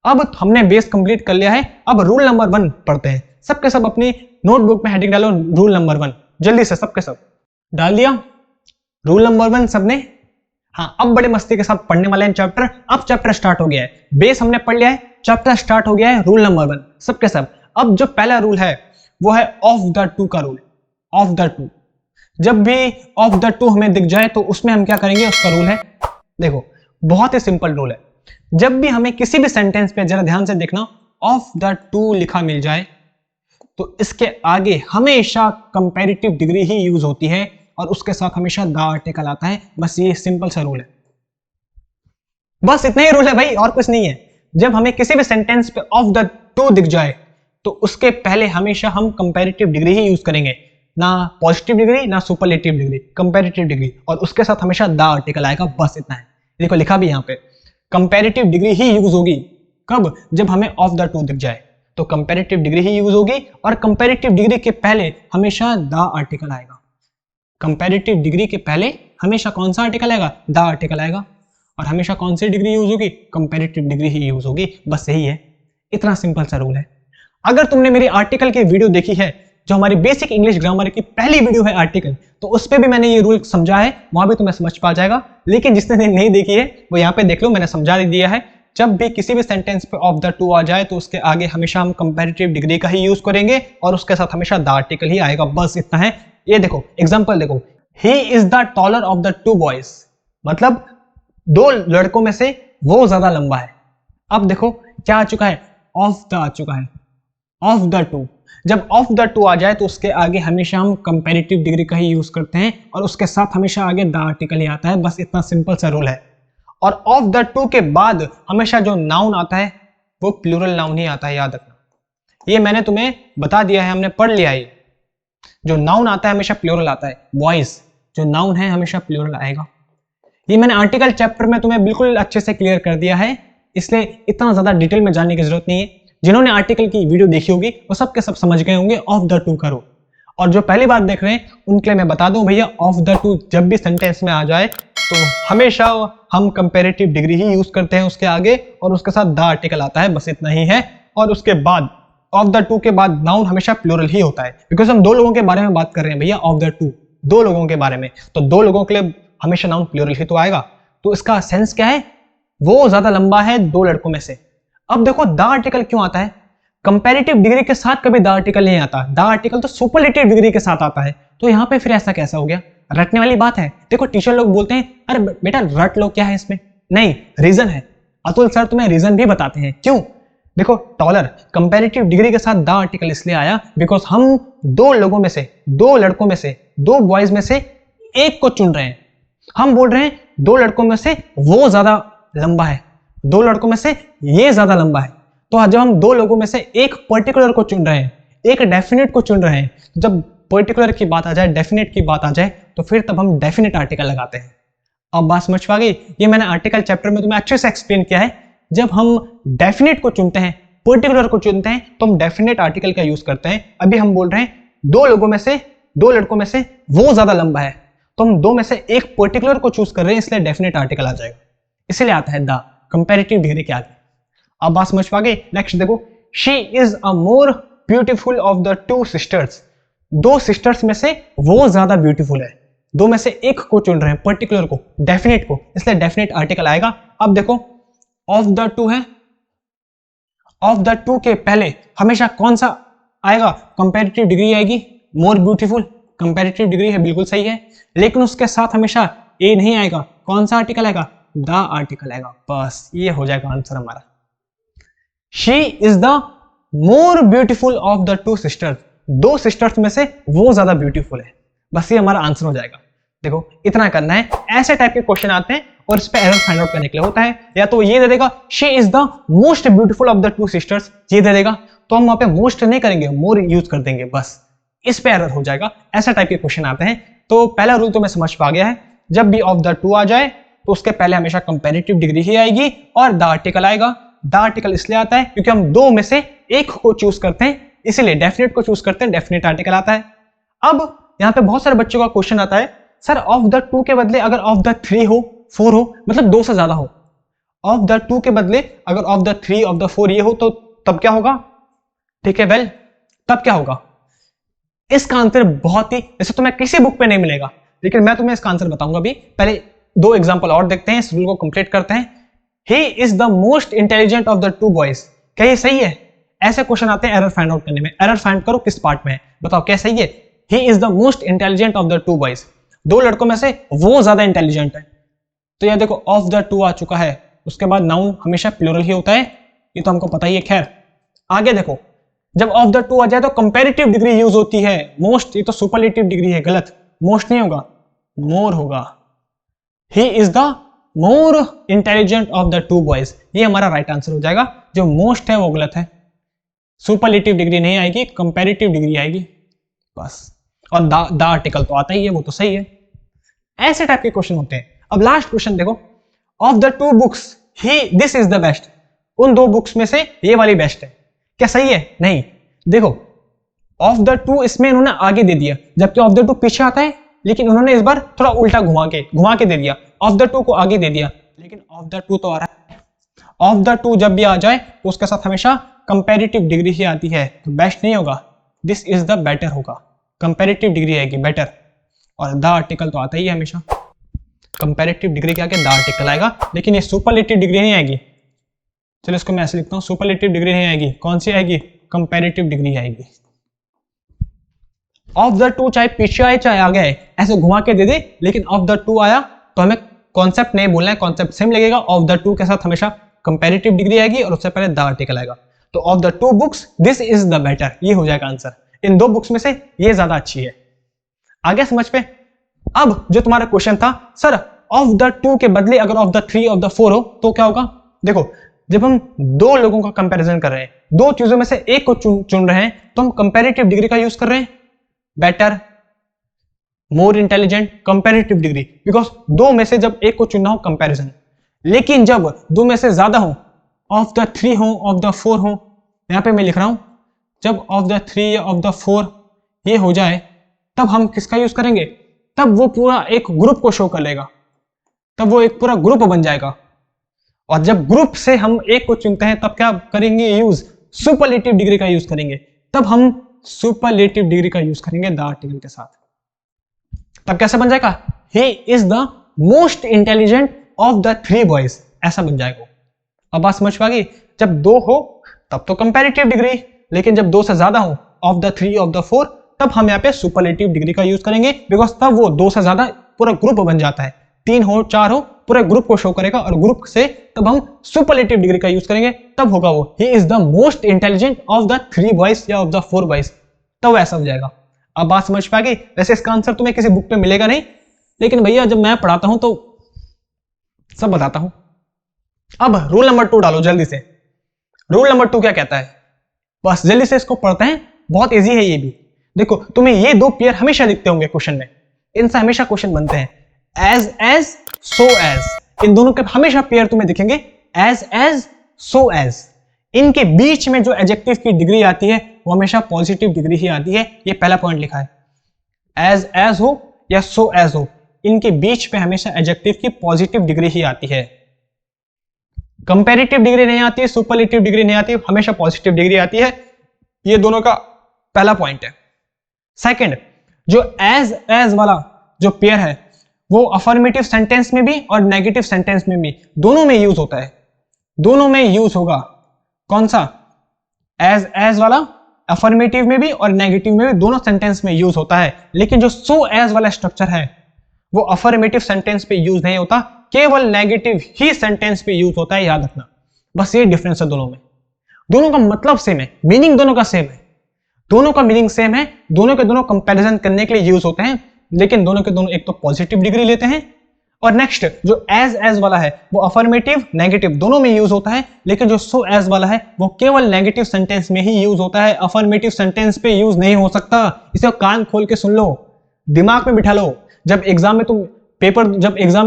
अब हमने बेस कंप्लीट कर लिया है, अब रूल नंबर 1 पढ़ते हैं। सबके सब अपनी नोटबुक में हेडिंग डालो, रूल नंबर 1, जल्दी से सबके सब डाल दिया रूल नंबर 1 सबने। हाँ, अब बड़े मस्ती के साथ पढ़ने वाले हैं चैप्टर। अब चैप्टर स्टार्ट हो गया है, बेस हमने पढ़ लिया है, चैप्टर स्टार्ट हो गया है। रूल नंबर 1 सबके सब। अब जो पहला रूल है वो है ऑफ द टू का रूल। ऑफ द टू, जब भी ऑफ द टू हमें दिख जाए तो उसमें हम क्या करेंगे, उसका रूल है, देखो बहुत ही सिंपल रूल है। जब भी हमें किसी भी सेंटेंस पे, जरा ध्यान से देखना, ऑफ द टू लिखा मिल जाए तो इसके आगे हमेशा कंपैरेटिव डिग्री ही यूज होती है, और उसके साथ हमेशा द आर्टिकल आता है। बस ये सिंपल सा रूल है, बस इतना ही रूल है भाई, और कुछ नहीं है। जब हमें किसी भी सेंटेंस पे ऑफ द टू दिख जाए तो उसके पहले हमेशा हम कंपैरेटिव डिग्री ही यूज करेंगे, ना पॉजिटिव डिग्री ना सुपरलेटिव डिग्री, कंपैरेटिव डिग्री, और उसके साथ हमेशा द आर्टिकल आएगा। बस इतना है, देखो लिखा भी यहाँ पे, कंपैरेटिव डिग्री ही यूज होगी। कब, जब हमें ऑफ द टू दिख जाए तो कंपैरेटिव डिग्री ही यूज होगी, और कंपैरेटिव डिग्री के पहले हमेशा द आर्टिकल आएगा। कंपैरेटिव डिग्री के पहले हमेशा कौन सा आर्टिकल आएगा, द आर्टिकल आएगा, और हमेशा कौन सी डिग्री यूज होगी, कंपैरेटिव डिग्री ही यूज होगी। बस यही है, इतना सिंपल सा रूल है। अगर तुमने मेरी आर्टिकल की वीडियो देखी है, जो हमारी बेसिक इंग्लिश ग्रामर की पहली वीडियो है आर्टिकल, तो उस पर भी मैंने ये रूल समझा है, वहां भी तुम्हें समझ पा जाएगा। लेकिन जिसने नहीं देखी है वो यहाँ पे देख लो, मैंने समझा दिया है। जब भी किसी भी सेंटेंस पे ऑफ द टू आ जाए तो उसके आगे हमेशा हम कंपैरेटिव डिग्री का ही यूज करेंगे, और उसके साथ हमेशा द आर्टिकल ही आएगा। बस इतना है। ये देखो एग्जांपल देखो, he is the taller of the two boys, मतलब 2 लड़कों में से वो ज्यादा लंबा है। अब देखो क्या आ चुका है, ऑफ द आ चुका है, ऑफ द टू। जब ऑफ द टू आ जाए तो उसके आगे हमेशा हम कंपैरेटिव डिग्री का ही यूज करते हैं, और उसके साथ हमेशा आगे द आर्टिकल ही आता है। बस इतना सिंपल सा रूल है। और ऑफ द टू के बाद हमेशा जो नाउन आता है वो प्लूरल नाउन ही आता है, याद रखना। ये मैंने तुम्हें बता दिया है, हमने पढ़ लिया है। जो नाउन आता है हमेशा प्लूरल आता है, बॉयज जो नाउन है हमेशा प्लूरल आएगा। ये मैंने आर्टिकल चैप्टर में तुम्हें बिल्कुल अच्छे से क्लियर कर दिया है। इसलिए इतना ज्यादा डिटेल में जानने की जरूरत नहीं है। जिन्होंने आर्टिकल की वीडियो देखी होगी वो सब के सब समझ गए होंगे ऑफ द टू का रूल। और जो पहली बार देख रहे हैं उनके लिए मैं बता दूं भैया, ऑफ द टू जब भी सेंटेंस में आ जाए तो हमेशा हम कंपैरेटिव डिग्री ही यूज करते हैं उसके आगे, और उसके साथ द आर्टिकल आता है, बस इतना ही है। और उसके बाद ऑफ द टू के बाद नाउन हमेशा प्लूरल ही होता है, बिकॉज हम दो लोगों के बारे में बात कर रहे हैं भैया, ऑफ द टू दो लोगों के बारे में, तो दो लोगों के लिए हमेशा नाउन प्लूरल ही तो आएगा। तो इसका सेंस क्या है, वो ज्यादा लंबा है दो लड़कों में से। अब देखो द आर्टिकल क्यों आता है, कंपैरेटिव डिग्री के साथ कभी द आर्टिकल नहीं आता, द आर्टिकल तो सुपरलेटिव डिग्री के साथ आता है। तो यहाँ पे फिर ऐसा कैसा हो गया, रटने वाली बात है। देखो टीचर लोग बोलते हैं अरे बेटा रट लो, क्या है इसमें, नहीं रीजन है। अतुल सर तुम्हें रीजन भी बताते हैं क्यों। देखो टॉलर कंपैरेटिव डिग्री के साथ द आर्टिकल इसलिए आया बिकॉज हम दो लोगों में से, दो लड़कों में से, दो बॉयज में से एक को चुन रहे हैं। हम बोल रहे हैं दो लड़कों में से वो ज्यादा लंबा है, दो लड़कों में से ये ज्यादा लंबा है। तो जब हम दो लोगों में से एक पर्टिकुलर को चुन रहे हैं, एक डेफिनेट को चुन रहे हैं, जब पर्टिकुलर की बात आ जाए, डेफिनेट की बात आ जाए, तो फिर तब हम डेफिनेट आर्टिकल लगाते हैं। अब बात समझ पा गई, ये मैंने आर्टिकल चैप्टर में तुम्हें अच्छे से एक्सप्लेन किया है। जब हम डेफिनेट को चुनते हैं, पर्टिकुलर को चुनते हैं, तो हम डेफिनेट आर्टिकल का यूज करते हैं। अभी हम बोल रहे हैं दो लोगों में से, दो लड़कों में से वो ज्यादा लंबा है, तो हम दो में से एक पर्टिकुलर को चूज कर रहे हैं, इसलिए डेफिनेट आर्टिकल आ जाएगा, इसलिए आता है द कंपैरेटिव डिग्री के आगे। अब बात समझ पा गए। नेक्स्ट देखो, she is a more beautiful of the two sisters, दो सिस्टर्स में से वो ज्यादा ब्यूटीफुल है, दो में से एक को चुन रहे हैं, पर्टिकुलर को, डेफिनेट को, इसलिए डेफिनेट आर्टिकल आएगा। अब देखो ऑफ द टू है, ऑफ द टू के पहले हमेशा कौन सा आएगा, कंपैरेटिव डिग्री आएगी, मोर ब्यूटीफुल कंपैरेटिव डिग्री है, बिल्कुल सही है। लेकिन उसके साथ हमेशा ए नहीं आएगा, कौन सा आर्टिकल आएगा, द आर्टिकल आएगा, बस ये हो जाएगा आंसर हमारा। She is the more beautiful of the two sisters, दो सिस्टर्स में से वो ज्यादा ब्यूटीफुल है, बस ये हमारा आंसर हो जाएगा। देखो इतना करना है। ऐसे टाइप के क्वेश्चन आते हैं और इस पे एरर फाइंड आउट करने के लिए होता है, या तो ये दे देगा she is the most beautiful of the two sisters, ये दे देगा, तो हम वहां पे मोस्ट नहीं करेंगे, मोर यूज कर देंगे, बस इस पे एरर हो जाएगा। ऐसा टाइप के क्वेश्चन आते हैं। तो पहला रूल तो मैं समझ पा गया है, जब भी ऑफ द टू आ जाए तो उसके पहले हमेशा कंपैरेटिव डिग्री ही आएगी और द आर्टिकल आएगा। द आर्टिकल इसलिए आता है क्योंकि हम दो में से एक को चूज करते हैं, इसीलिए डेफिनेट को चूज करते हैं, डेफिनेट आर्टिकल आता है। अब यहाँ पे बहुत सारे बच्चों का क्वेश्चन आता है, सर ऑफ द टू के बदले अगर ऑफ द थ्री हो, फोर हो, मतलब दो से ज्यादा हो, ऑफ द टू के बदले अगर of the three, of the four ये हो, तो तब क्या होगा। ठीक है वेल, तब क्या होगा। इसका आंसर बहुत ही, जैसे तुम्हें किसी बुक पे नहीं मिलेगा, लेकिन मैं तुम्हें इसका आंसर बताऊंगा। अभी पहले दो एग्जांपल और देखते हैं, इस रूल को कंप्लीट करते हैं। He is the most intelligent of the two boys, क्या ये सही है। ऐसे क्वेश्चन आते हैं एरर फाइंड आउट करने में, एरर फाइंड करो किस पार्ट में है, बताओ क्या सही है। He is the most intelligent of the two boys, दो लड़कों में से वो ज्यादा इंटेलिजेंट है। तो यह देखो ऑफ द टू आ चुका है, उसके बाद नाउन हमेशा प्लूरल ही होता है, ये तो हमको पता ही है। खैर आगे देखो, जब ऑफ द टू आ जाए तो कंपैरेटिव डिग्री यूज होती है, मोस्ट ये तो सुपरलेटिव डिग्री है, गलत, मोस्ट नहीं होगा, मोर होगा। He is the more intelligent of the two boys, ये हमारा राइट आंसर हो जाएगा। जो मोस्ट है वो गलत है, सुपरलेटिव डिग्री नहीं आएगी, कंपैरेटिव डिग्री आएगी बस। और द आर्टिकल तो आता ही है, वो तो सही है। ऐसे टाइप के क्वेश्चन होते हैं। अब लास्ट क्वेश्चन देखो, of the two books he this is the best, उन दो बुक्स में से ये वाली बेस्ट है, क्या सही है। नहीं, देखो ऑफ द टू इसमें इन्होंने आगे दे दिया, जबकि ऑफ द टू पीछे आता है, लेकिन उन्होंने इस बार थोड़ा उल्टा घुमा के दे दिया, ऑफ द टू को आगे दे दिया, लेकिन ऑफ द टू तो आ रहा है। ऑफ द टू जब भी आ जाए तो उसके साथ हमेशा कंपैरेटिव डिग्री ही आती है, तो बेस्ट नहीं होगा, दिस इज द बेटर होगा, कंपैरेटिव डिग्री आएगी बेटर। और द आर्टिकल तो आता ही है हमेशा, कंपैरेटिव डिग्री के आगे द आर्टिकल आएगा, लेकिन ये सुपरलेटिव डिग्री नहीं आएगी। चलो इसको मैं ऐसे लिखता हूं, सुपरलेटिव डिग्री नहीं आएगी, कौन सी आएगी, कंपैरेटिव डिग्री आएगी। ऑफ द टू चाहे पीछे आए चाहे आगे आए, ऐसे घुमा के दे दे, लेकिन ऑफ द टू आया तो हमें कॉन्सेप्ट नहीं बोलना है, कॉन्सेप्ट सेम लगेगा। ऑफ द टू के साथ हमेशा कंपैरेटिव डिग्री आएगी और उससे पहले द आर्टिकल आएगा। तो of the two books this is the better, ये हो जाएगा आंसर। इन दो बुक्स में से ये ज्यादा अच्छी है। आगे समझ पे। अब जो तुम्हारा क्वेश्चन था, सर ऑफ द टू के बदले अगर of the three, of the four हो तो क्या होगा। देखो जब हम दो लोगों का कंपैरिजन कर रहे हैं, दो चीजों में से एक को चुन रहे हैं, तो हम कंपैरेटिव डिग्री का यूज कर रहे हैं, better, more intelligent, comparative degree, because दो में से जब एक को चुनना हो कंपैरिजन। लेकिन जब दो में से ज्यादा हो ऑफ द 3 हो, ऑफ द 4 हो, यहाँ पे मैं लिख रहा हूं जब ऑफ द 3 या ऑफ द 4 ये हो जाए तब हम किसका यूज करेंगे, तब वो पूरा एक ग्रुप को शो कर लेगा, तब वो एक पूरा ग्रुप बन जाएगा। और जब ग्रुप से हम एक को चुनते हैं तब क्या करेंगे, यूज सुपरलेटिव डिग्री का यूज करेंगे, तब हम सुपरलेटिव डिग्री का यूज करेंगे द आर्टिकल के साथ। तब कैसे बन जाएगा, he is the most intelligent of the 3 boys, ऐसा बन जाएगा। अब बात समझ पाएगी, जब 2 हो तब तो कंपैरेटिव डिग्री, लेकिन जब 2 से ज्यादा हो, ऑफ द 3 ऑफ द 4, तब हम यहाँ पे सुपरलेटिव डिग्री का यूज करेंगे, बिकॉज तब वो 2 से ज्यादा पूरा ग्रुप बन जाता है। 3 हो 4 हो, पूरे ग्रुप को शो करेगा, और ग्रुप से तब हम सुपरलेटिव डिग्री का यूज करेंगे, तब होगा वो he is the most intelligent of the 3 boys या ऑफ द 4 बॉयज, तब ऐसा हो जाएगा। अब बात समझ पाएगी। वैसे इसका आंसर तुम्हें किसी बुक पे मिलेगा नहीं, लेकिन भैया जब मैं पढ़ाता हूं तो सब बताता हूं। अब रूल नंबर 2 डालो जल्दी से। रूल नंबर 2 क्या कहता है, बस जल्दी से इसको पढ़ते हैं, बहुत इजी है ये भी। देखो तुम्हें ये 2 पेयर हमेशा दिखते होंगे क्वेश्चन में, इनसे हमेशा क्वेश्चन बनते हैं, एज सो एज, इन दोनों के हमेशा पेयर तुम्हें दिखेंगे, एज सो एज। इनके बीच में जो एडजेक्टिव की डिग्री आती है वो हमेशा पॉजिटिव डिग्री ही आती है, ये पहला पॉइंट लिखा है। एज हो या सो एज हो, इनके बीच पे हमेशा एडजेक्टिव की पॉजिटिव डिग्री ही आती है, कंपैरेटिव डिग्री नहीं आती है, सुपरलेटिव डिग्री नहीं आती है, हमेशा पॉजिटिव डिग्री आती है। ये दोनों का पहला पॉइंट है। सेकंड, जो एज वाला जो पेयर है वो अफर्मेटिव सेंटेंस में भी और नेगेटिव सेंटेंस में भी दोनों में यूज होता है, दोनों में यूज होगा। कौन सा, एज वाला अफर्मेटिव में भी और नेगेटिव में भी, दोनों सेंटेंस में यूज होता है। लेकिन जो सो एज वाला स्ट्रक्चर है वो अफर्मेटिव सेंटेंस पे यूज नहीं होता, केवल नेगेटिव ही सेंटेंस पे यूज होता है, याद रखना। बस ये डिफरेंस है दोनों में। दोनों का मतलब सेम है, मीनिंग दोनों का सेम है, दोनों का मीनिंग सेम है, दोनों के दोनों कंपैरिजन करने के लिए यूज होते हैं, लेकिन दोनों के दोनों एक तो पॉजिटिव डिग्री लेते हैं। और नेक्स्ट जो एज वाला है वो अफर्मेटिव नेगेटिव दोनों में यूज होता है, लेकिन जो सो एज वाला है वो केवल नेगेटिव सेंटेंस में ही यूज होता है, अफर्मेटिव सेंटेंस पे यूज नहीं हो सकता। इसे कान खोल के सुन लो, दिमाग में बिठा लो। जब एग्जाम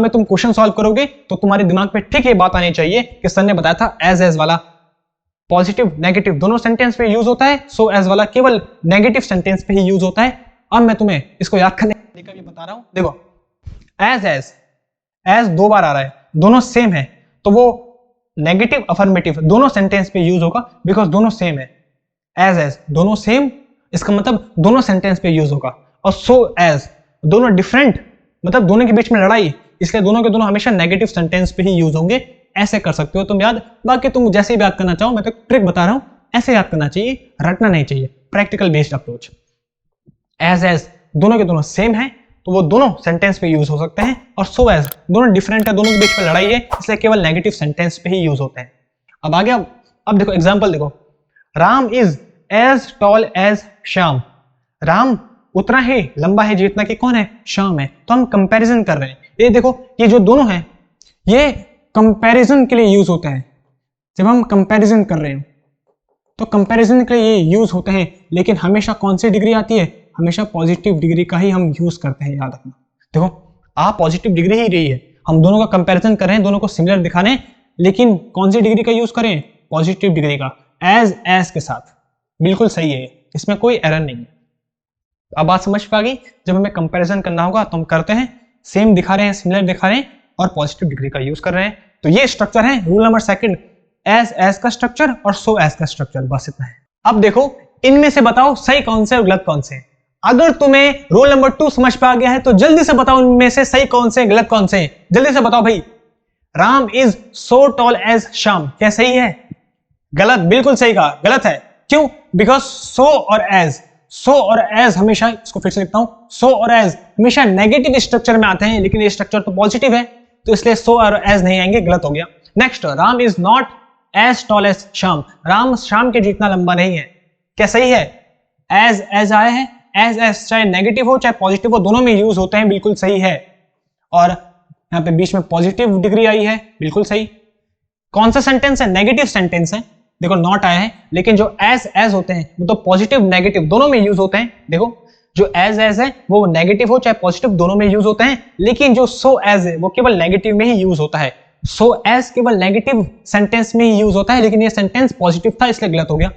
में तुम क्वेश्चन सॉल्व करोगे तो तुम्हारे दिमाग पे ठीक ये बात आनी चाहिए कि सर ने बताया था एज वाला पॉजिटिव नेगेटिव दोनों सेंटेंस पे यूज होता है, सो एज वाला केवल नेगेटिव सेंटेंस पे ही यूज होता है। अब मैं तुम्हें इसको याद करने का तरीका भी बता रहा हूं। देखो एज 2 बार आ रहा है, दोनों सेम है, तो वो नेगेटिव अफर्मेटिव दोनों सेंटेंस पे यूज होगा, बिकॉज दोनों सेम है। एज दोनों सेम, इसका मतलब दोनों सेंटेंस पे यूज होगा। और सो एज दोनों डिफरेंट, मतलब दोनों के बीच में लड़ाई, इसलिए दोनों के दोनों हमेशा नेगेटिव सेंटेंस पे ही यूज होंगे। ऐसे कर सकते हो तुम याद, बाकी तुम जैसे भी याद करना चाहो, मैं तो ट्रिक बता रहा हूं, ऐसे याद करना चाहिए, रटना नहीं चाहिए, प्रैक्टिकल बेस्ड अप्रोच। एज दोनों के दोनों सेम है तो वो दोनों सेंटेंस पे यूज हो सकते हैं, और सो एज दोनों डिफरेंट है, दोनों के बीच में लड़ाई है, इसलिए केवल नेगेटिव सेंटेंस पे ही यूज होते हैं। अब आगे अब देखो एग्जांपल देखो, Ram is as tall as Shyam. Ram उतना ही लंबा है जितना कि कौन है, श्याम है। तो हम कंपैरिजन कर रहे हैं, ये देखो ये जो दोनों हैं ये कंपैरिजन के लिए यूज होते हैं। जब हम कंपैरिजन कर रहे हैं तो कंपैरिजन के लिए ये यूज होते हैं, लेकिन हमेशा कौन सी डिग्री आती है, हमेशा पॉजिटिव डिग्री का ही हम यूज करते हैं, याद रखना। देखो पॉजिटिव डिग्री ही रही है, हम दोनों का कंपैरिजन कर रहे हैं, दोनों को सिमिलर दिखाने, लेकिन कौन सी डिग्री का यूज करें, पॉजिटिव डिग्री का, एज के साथ। बिल्कुल सही है, इसमें कोई एरर नहीं है। अब बात समझ पाएगी, जब हमें कंपैरिजन करना होगा तो हम करते हैं, सेम दिखा रहे हैं, सिमिलर दिखा रहे हैं, और पॉजिटिव डिग्री का यूज कर रहे हैं। तो ये स्ट्रक्चर है रूल नंबर 2, एज का स्ट्रक्चर और सो एज का स्ट्रक्चर, बस इतना है। अब देखो इनमें से बताओ सही कौन से और गलत कौन से। अगर तुम्हें रोल नंबर 2 समझ पा गया है तो जल्दी से बताओ इनमें से सही कौन से गलत कौन से, जल्दी से बताओ भाई। Ram is so tall as Shyam, क्या सही है, गलत, बिल्कुल सही कहा, गलत है। क्यों, बिकॉज सो और एज हमेशा, इसको फिर से लिखता हूं, सो और एज हमेशा नेगेटिव स्ट्रक्चर में आते हैं, लेकिन ये स्ट्रक्चर तो पॉजिटिव है, तो इसलिए सो और एज नहीं आएंगे, गलत हो गया। Next, Ram is not as tall as Shyam, Ram Shyam के जितना लंबा नहीं है, क्या सही है, एज आया है, एज चाहे नेगेटिव हो चाहे पॉजिटिव हो, दोनों में यूज होते हैं, बिल्कुल सही है। और यहाँ पे बीच में पॉजिटिव डिग्री आई है, बिल्कुल सही। कौन सा सेंटेंस है, नेगेटिव सेंटेंस है, देखो नॉट आया है, लेकिन जो एज होते हैं वो तो पॉजिटिव नेगेटिव दोनों में यूज होते हैं। देखो जो एज है वो नेगेटिव हो चाहे पॉजिटिव दोनों में यूज होते हैं, लेकिन जो सो एज है वो केवल नेगेटिव में ही यूज होता है। सो एज केवल नेगेटिव सेंटेंस में ही यूज होता है, लेकिन ये सेंटेंस पॉजिटिव था इसलिए गलत हो गया।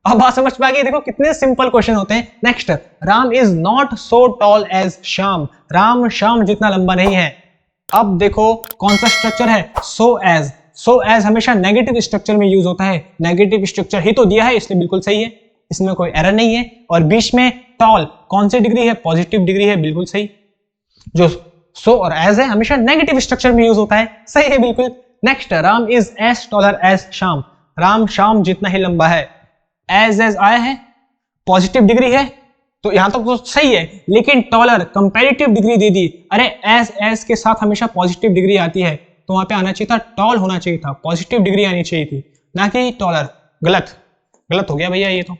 अब बात समझ में आ गई, देखो कितने सिंपल क्वेश्चन होते हैं। Next, Ram is not so tall as Shyam, Ram Shyam जितना लंबा नहीं है। अब देखो कौन सा स्ट्रक्चर है, सो एज। सो एज हमेशा नेगेटिव स्ट्रक्चर में यूज होता है, नेगेटिव स्ट्रक्चर ही तो दिया है इसलिए बिल्कुल सही है, इसमें कोई एरर नहीं है। और बीच में टॉल कौन सी डिग्री है, पॉजिटिव डिग्री है, बिल्कुल सही। जो सो और एज है हमेशा नेगेटिव स्ट्रक्चर में यूज होता है, सही है बिल्कुल। Next, Ram is as taller as Shyam, Ram Shyam जितना ही लंबा है। एज आया है, पॉजिटिव डिग्री है तो यहां तक तो सही है, लेकिन टॉलर कंपैरेटिव डिग्री दे दी। अरे एज के साथ हमेशा पॉजिटिव डिग्री आती है, तो वहां पे आना चाहिए था टॉल होना चाहिए था, पॉजिटिव डिग्री आनी चाहिए थी, ना कि टॉलर। गलत हो गया भैया ये तो।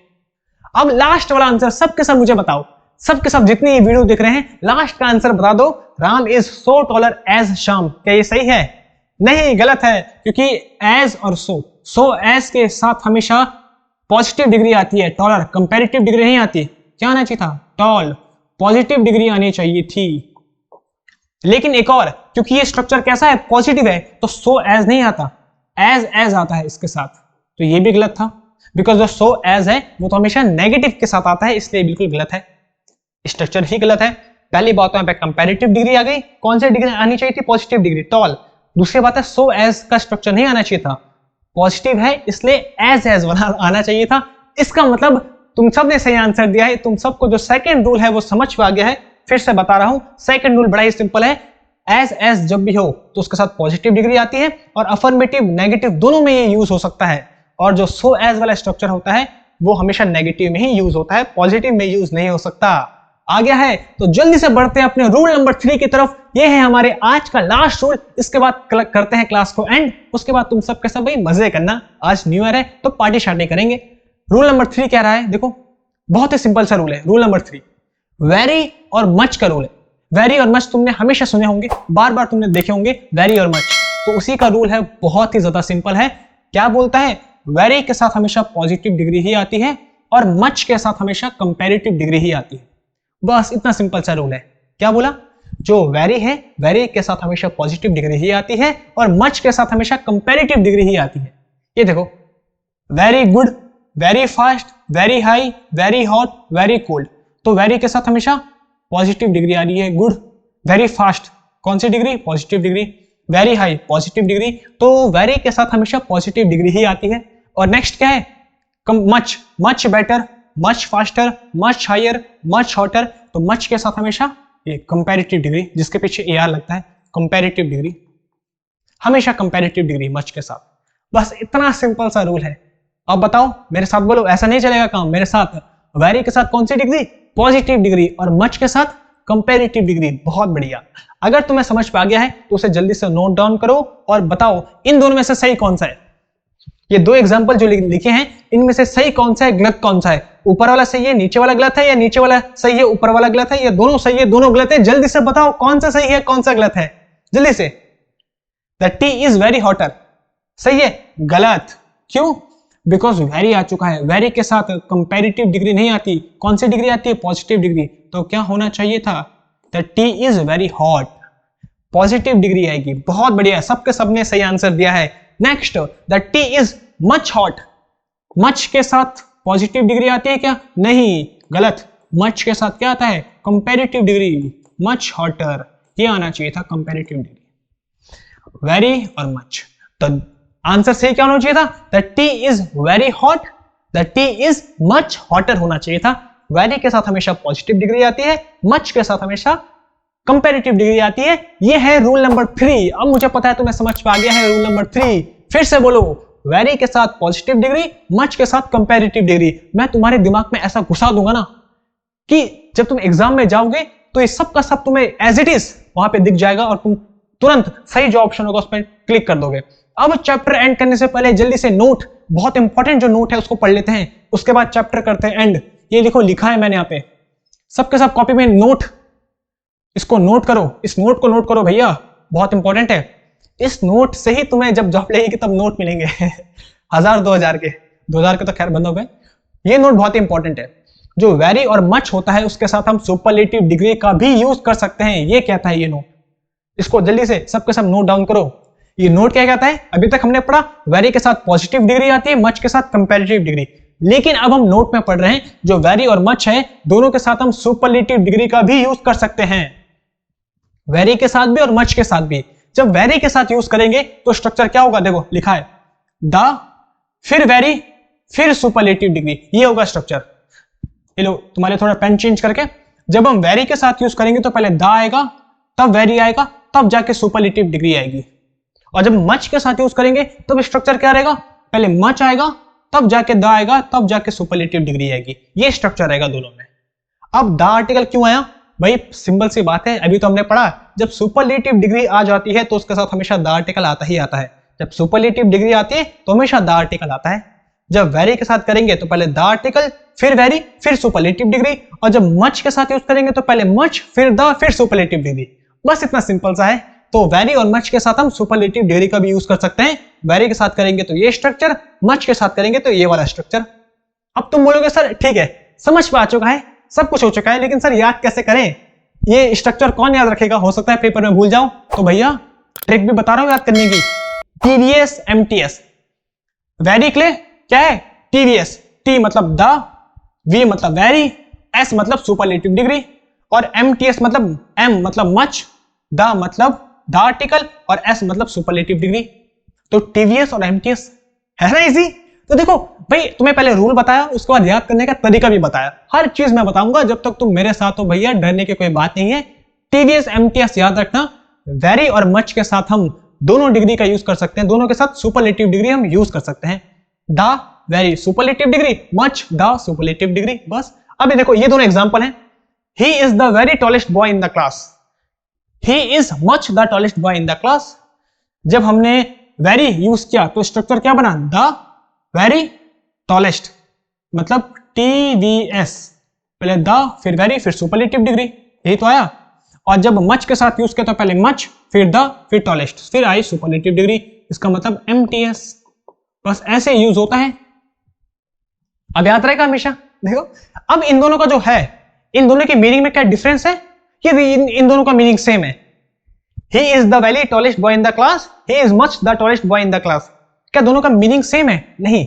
अब लास्ट वाला आंसर सबके सब मुझे बताओ, सबके सब जितनी ये वीडियो देख रहे हैं लास्ट का आंसर बता दो। Ram is so taller as Shyam, क्या ये सही है? नहीं, गलत है, क्योंकि एज और सो एज के साथ हमेशा पॉजिटिव डिग्री आती है, टॉलर कंपैरेटिव डिग्री नहीं आती। क्या आना चाहिए था? टॉल, पॉजिटिव डिग्री आनी चाहिए थी। लेकिन एक और, क्योंकि ये स्ट्रक्चर कैसा है, पॉजिटिव है, तो सो एज नहीं आता, एज आता है इसके साथ, तो ये भी गलत था। बिकॉज जो सो एज है वो तो हमेशा नेगेटिव के साथ आता है, इसलिए बिल्कुल गलत है, स्ट्रक्चर ही गलत है। पहली बात तो यहाँ पे कंपैरेटिव डिग्री आ गई, कौन सी डिग्री आनी चाहिए थी? Positive degree, tall. दूसरी बात है सो एज का स्ट्रक्चर नहीं आना चाहिए था, पॉजिटिव है इसलिए एज वाला आना चाहिए था। इसका मतलब तुम सब ने सही आंसर दिया है, तुम सबको जो सेकंड रूल है वो समझ में आ गया है। फिर से बता रहा हूं, सेकंड रूल बड़ा ही सिंपल है, एज जब भी हो तो उसके साथ पॉजिटिव डिग्री आती है, और अफर्मेटिव नेगेटिव दोनों में ये यूज हो सकता है। और जो सो एज वाला स्ट्रक्चर होता है वो हमेशा नेगेटिव में ही यूज होता है, पॉजिटिव में यूज नहीं हो सकता। आ गया है तो जल्दी से बढ़ते हैं अपने रूल नंबर 3 की तरफ। ये है हमारे आज का लास्ट रूल, इसके बाद करते हैं क्लास को एंड। उसके बाद तुम सबके सब भाई मजे करना, आज न्यू ईयर है तो पार्टी शार्टी करेंगे। रूल नंबर 3 कह रहा है, देखो बहुत ही सिंपल सा रूल है। रूल नंबर 3 वेरी और मच का रूल है। वेरी और मच तुमने हमेशा सुने होंगे, बार बार तुमने देखे होंगे वेरी और मच, तो उसी का रूल है, बहुत ही ज्यादा सिंपल है। क्या बोलता है? वेरी के साथ हमेशा पॉजिटिव डिग्री ही आती है और मच के साथ हमेशा कंपैरेटिव डिग्री ही आती है। बस इतना सिंपल सा रूल है। क्या बोला? जो वेरी है, वेरी के साथ हमेशा पॉजिटिव डिग्री ही आती है और मच के साथ हमेशा कंपैरेटिव डिग्री ही आती है। ये देखो, very good, very fast, very high, very hot, very cold, तो वेरी के साथ हमेशा पॉजिटिव डिग्री आ रही है, गुड। वेरी फास्ट कौन सी degree? Positive degree. Very high positive degree, तो वेरी के साथ हमेशा पॉजिटिव डिग्री ही आती है। और नेक्स्ट क्या है? Much, much better, much faster, much higher, much hotter, तो मच के साथ हमेशा ये कंपैरेटिव डिग्री, जिसके पीछे AR लगता है, कंपैरेटिव डिग्री, हमेशा कंपैरेटिव डिग्री मच के साथ। बस इतना सिंपल सा रूल है। अब बताओ, मेरे साथ बोलो, ऐसा नहीं चलेगा काम, मेरे साथ। वेरी के साथ कौन सी डिग्री? पॉजिटिव डिग्री, और मच के साथ कंपैरेटिव डिग्री। बहुत बढ़िया। अगर तुम्हें समझ में आ गया है तो उसे जल्दी से नोट डाउन करो और बताओ इन दोनों में से सही कौन सा है। ये दो एग्जांपल जो लिखे हैं इनमें से सही कौन सा है, गलत कौन सा है? ऊपर वाला सही है, नीचे वाला गलत है, या नीचे वाला सही है, ऊपर वाला गलत है, या दोनों सही है, दोनों गलत है? जल्दी से बताओ कौन सा सही है, कौन सा गलत है, जल्दी से। The T is very hotter, सही है? गलत। क्यों? बिकॉज वेरी आ चुका है, वेरी के साथ कंपैरेटिव डिग्री नहीं आती। कौन सी डिग्री आती है? Positive degree. तो क्या होना चाहिए था? The T is very hot, positive degree आएगी। बहुत बढ़िया, सबके सबने सही आंसर दिया है। Next, the T is much hot, much के साथ पॉजिटिव डिग्री आती है क्या? नहीं, गलत। मच के साथ क्या आता है? कंपैरेटिव डिग्री, मच हॉटर, ये आना चाहिए था कंपैरेटिव डिग्री। वेरी और मच, तो आंसर सही क्या होना चाहिए था? The T is very hot, the T is much hotter होना चाहिए था। वेरी के साथ हमेशा पॉजिटिव डिग्री आती है, मच के साथ हमेशा कंपैरेटिव डिग्री आती है। ये है रूल नंबर 3। अब मुझे पता है तुम्हें समझ में आ गया है रूल नंबर 3। फिर से बोलो, वेरी के साथ पॉजिटिव डिग्री, मच के साथ कंपैरेटिव डिग्री। मैं तुम्हारे दिमाग में ऐसा घुसा दूंगा ना कि जब तुम एग्जाम में जाओगे तो ये सब का सब तुम्हें एज इट इज वहां पे दिख जाएगा और तुम तुरंत सही जो ऑप्शन होगा उस पर क्लिक कर दोगे। अब चैप्टर एंड करने से पहले जल्दी से नोट, बहुत इंपॉर्टेंट जो नोट है उसको पढ़ लेते हैं, उसके बाद चैप्टर करते हैं एंड। ये देखो लिखा है मैंने यहाँ पे, सबके सब कॉपी में नोट, इसको नोट करो, इस नोट को नोट करो भैया, बहुत इंपॉर्टेंट है। इस नोट से ही तुम्हें जब जॉब लगेगी तब नोट मिलेंगे 1000 2000 के, 2000 के तो खैर बंद हो गए। ये नोट बहुत इंपॉर्टेंट है। जो वेरी और मच होता है उसके साथ हम सुपरलेटिव डिग्री का भी यूज कर सकते हैं, ये कहता है ये नोट। इसको जल्दी से सबके सब नोट डाउन करो। ये नोट क्या कहता है? अभी तक हमने पढ़ा वेरी के साथ पॉजिटिव डिग्री आती है, मच के साथ कंपैरेटिव डिग्री, लेकिन अब हम नोट में पढ़ रहे हैं जो वेरी और मच है दोनों के साथ हम सुपरलेटिव डिग्री का भी यूज कर सकते हैं, वेरी के साथ भी और मच के साथ भी। जब वेरी के साथ यूज करेंगे तो स्ट्रक्चर क्या होगा? देखो लिखा है द, फिर वेरी, फिर सुपरलेटिव डिग्री, ये होगा स्ट्रक्चर। ये लो तुम्हारे थोड़ा पेन चेंज करके, जब हम वेरी के साथ यूज करेंगे तो पहले द आएगा, तब वेरी आएगा, तब जाके सुपरलेटिव डिग्री आएगी। और जब मच के साथ यूज करेंगे तब स्ट्रक्चर क्या रहेगा? पहले मच आएगा, तब जाके द आएगा, तब जाके सुपरलेटिव डिग्री आएगी। ये स्ट्रक्चर रहेगा दोनों में। अब द आर्टिकल क्यों आया भाई? सिंपल सी बात है, अभी तो हमने पढ़ा जब सुपरलेटिव डिग्री आ जाती है तो उसके साथ हमेशा द आर्टिकल आता ही आता है। जब सुपरलेटिव डिग्री आती है तो हमेशा द आर्टिकल आता है। जब वेरी के साथ करेंगे तो पहले द आर्टिकल, फिर वेरी, फिर सुपरलेटिव डिग्री, और जब मच के साथ यूज करेंगे तो पहले मच, फिर द, फिर सुपरलेटिव डिग्री। बस इतना सिंपल सा है। तो वेरी और मच के साथ हम सुपरलेटिव डिग्री का भी यूज कर सकते हैं। वेरी के साथ करेंगे तो ये स्ट्रक्चर, मच के साथ करेंगे तो ये वाला स्ट्रक्चर। अब तुम बोलोगे सर ठीक है समझ में आ चुका है, सब कुछ हो चुका है, लेकिन सर याद कैसे करें? ये स्ट्रक्चर कौन याद रखेगा? हो सकता है पेपर में भूल जाओ, तो भैया ट्रिक भी बता रहा हूं याद करने की। TVS MTS. वेरी के लिए क्या है? टीवीएस। टी मतलब द, वी मतलब वेरी, एस मतलब सुपरलेटिव डिग्री, और एमटीएस मतलब एम मतलब मच, द मतलब द आर्टिकल, और एस मतलब सुपरलेटिव डिग्री। तो टीवीएस और एमटीएस है ना इजी। तो देखो भाई तुम्हें पहले रूल बताया, उसके बाद याद करने का तरीका भी बताया। हर चीज मैं बताऊंगा जब तक तुम मेरे साथ हो भैया, डरने की कोई बात नहीं है। टीवीएस एमटीएस याद रखना। वेरी और मच के साथ हम दोनों डिग्री का यूज कर सकते हैं, दोनों के साथ सुपरलेटिव डिग्री हम यूज कर सकते हैं। The very superlative degree, much the superlative degree. बस अभी देखो ये दोनों एग्जांपल हैं। He is the very tallest boy in the class, he is much the tallest boy in the class. जब हमने वेरी यूज किया तो स्ट्रक्चर क्या बना? द वेरी टॉलेस्ट, मतलब टीवीएस, पहले द, फिर वेरी, फिर सुपरलेटिव डिग्री, यही तो आया। और जब मच के साथ यूज किया तो पहले मच, फिर द, फिर टॉलेस्ट, फिर आई सुपरलेटिव डिग्री, इसका मतलब एमटीएस। बस ऐसे यूज होता है। अब याद रहेगा हमेशा। देखो अब इन दोनों का जो है, इन दोनों की मीनिंग में क्या डिफरेंस है? कि इन दोनों का मीनिंग सेम है। He is the very tallest boy in the class, he is much the tallest boy in the class. क्या दोनों का मीनिंग सेम है? नहीं,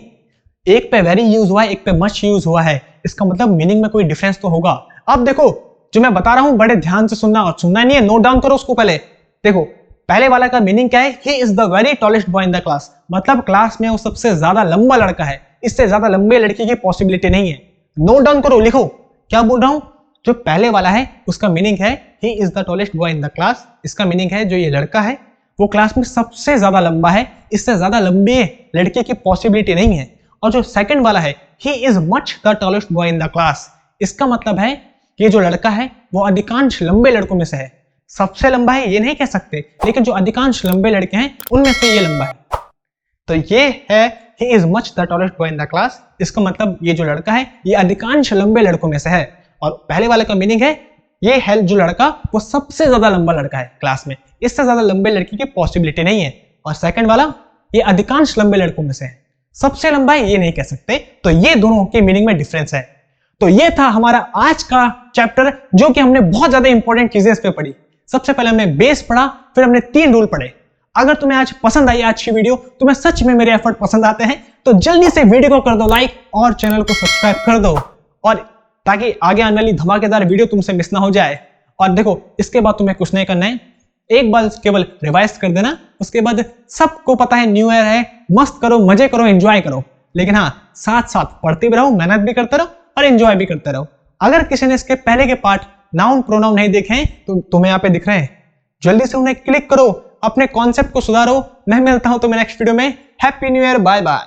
एक पे वेरी यूज हुआ है, एक पे मच यूज हुआ है, इसका मतलब मीनिंग में कोई डिफरेंस तो होगा। अब देखो जो मैं बता रहा हूं बड़े ध्यान से सुनना, और सुनना नहीं है नोट डाउन करो उसको पहले। देखो पहले वाला का मीनिंग क्या है? He is the very tallest boy in the class, मतलब क्लास में वो सबसे ज्यादा लंबा लड़का है, इससे ज्यादा लंबे लड़के की पॉसिबिलिटी नहीं है। नोट डाउन करो, लिखो क्या बोल रहा हूं। जो पहले वाला है उसका मीनिंग है he is the tallest boy in the class, इसका मीनिंग है जो ये लड़का है वो क्लास में सबसे ज्यादा लंबा है, इससे ज्यादा लंबे लड़के की पॉसिबिलिटी नहीं है। और जो सेकंड वाला है he is much the tallest boy in the class, इसका मतलब है कि जो लड़का है वो अधिकांश लंबे लड़कों में से है। सबसे लंबा है ये नहीं कह सकते, लेकिन जो अधिकांश लंबे लड़के हैं उनमें से ये लंबा है। तो ये है he is much the tallest boy in the class, इसका मतलब ये जो लड़का है ये अधिकांश लंबे लड़कों में से है। और पहले वाले का मीनिंग है ये है जो लड़का वो सबसे ज्यादा लंबा लड़का है क्लास में, इससे ज्यादा लंबे लड़के की पॉसिबिलिटी नहीं है। और सेकंड वाला ये अधिकांश लंबे लड़कों में से है, सबसे लंबा है ये नहीं कह सकते। तो ये दोनों के मीनिंग में डिफरेंस है। तो ये था हमारा आज का चैप्टर, जो कि हमने बहुत ज्यादा इंपॉर्टेंट चीजें इस पे पढ़ी। सबसे पहले हमने बेस पढ़ा, फिर हमने 3 रूल पढ़े। अगर तुम्हें आज पसंद आई आज की वीडियो, तुम्हें सच में मेरे एफर्ट पसंद आते हैं, तो जल्दी से वीडियो को कर दो लाइक और चैनल को सब्सक्राइब कर दो, और ताकि आगे आने वाली धमाकेदार वीडियो तुमसे मिस ना हो जाए। और देखो इसके बाद तुम्हें कुछ नहीं करना है, एक बार केवल रिवाइज कर देना, उसके बाद सबको पता है न्यू ईयर है, मस्त करो, मजे करो, एंजॉय करो। लेकिन हाँ साथ साथ पढ़ते भी रहो, मेहनत भी करते रहो और एंजॉय भी करते रहो। अगर किसी ने इसके पहले के पार्ट नाउन प्रोनाउन नहीं देखे हैं तो तुम्हें यहाँ पे दिख रहे हैं, जल्दी से उन्हें क्लिक करो, अपने कॉन्सेप्ट को सुधारो। मैं मिलता हूं तुम्हें नेक्स्ट वीडियो में। Happy new year, bye bye.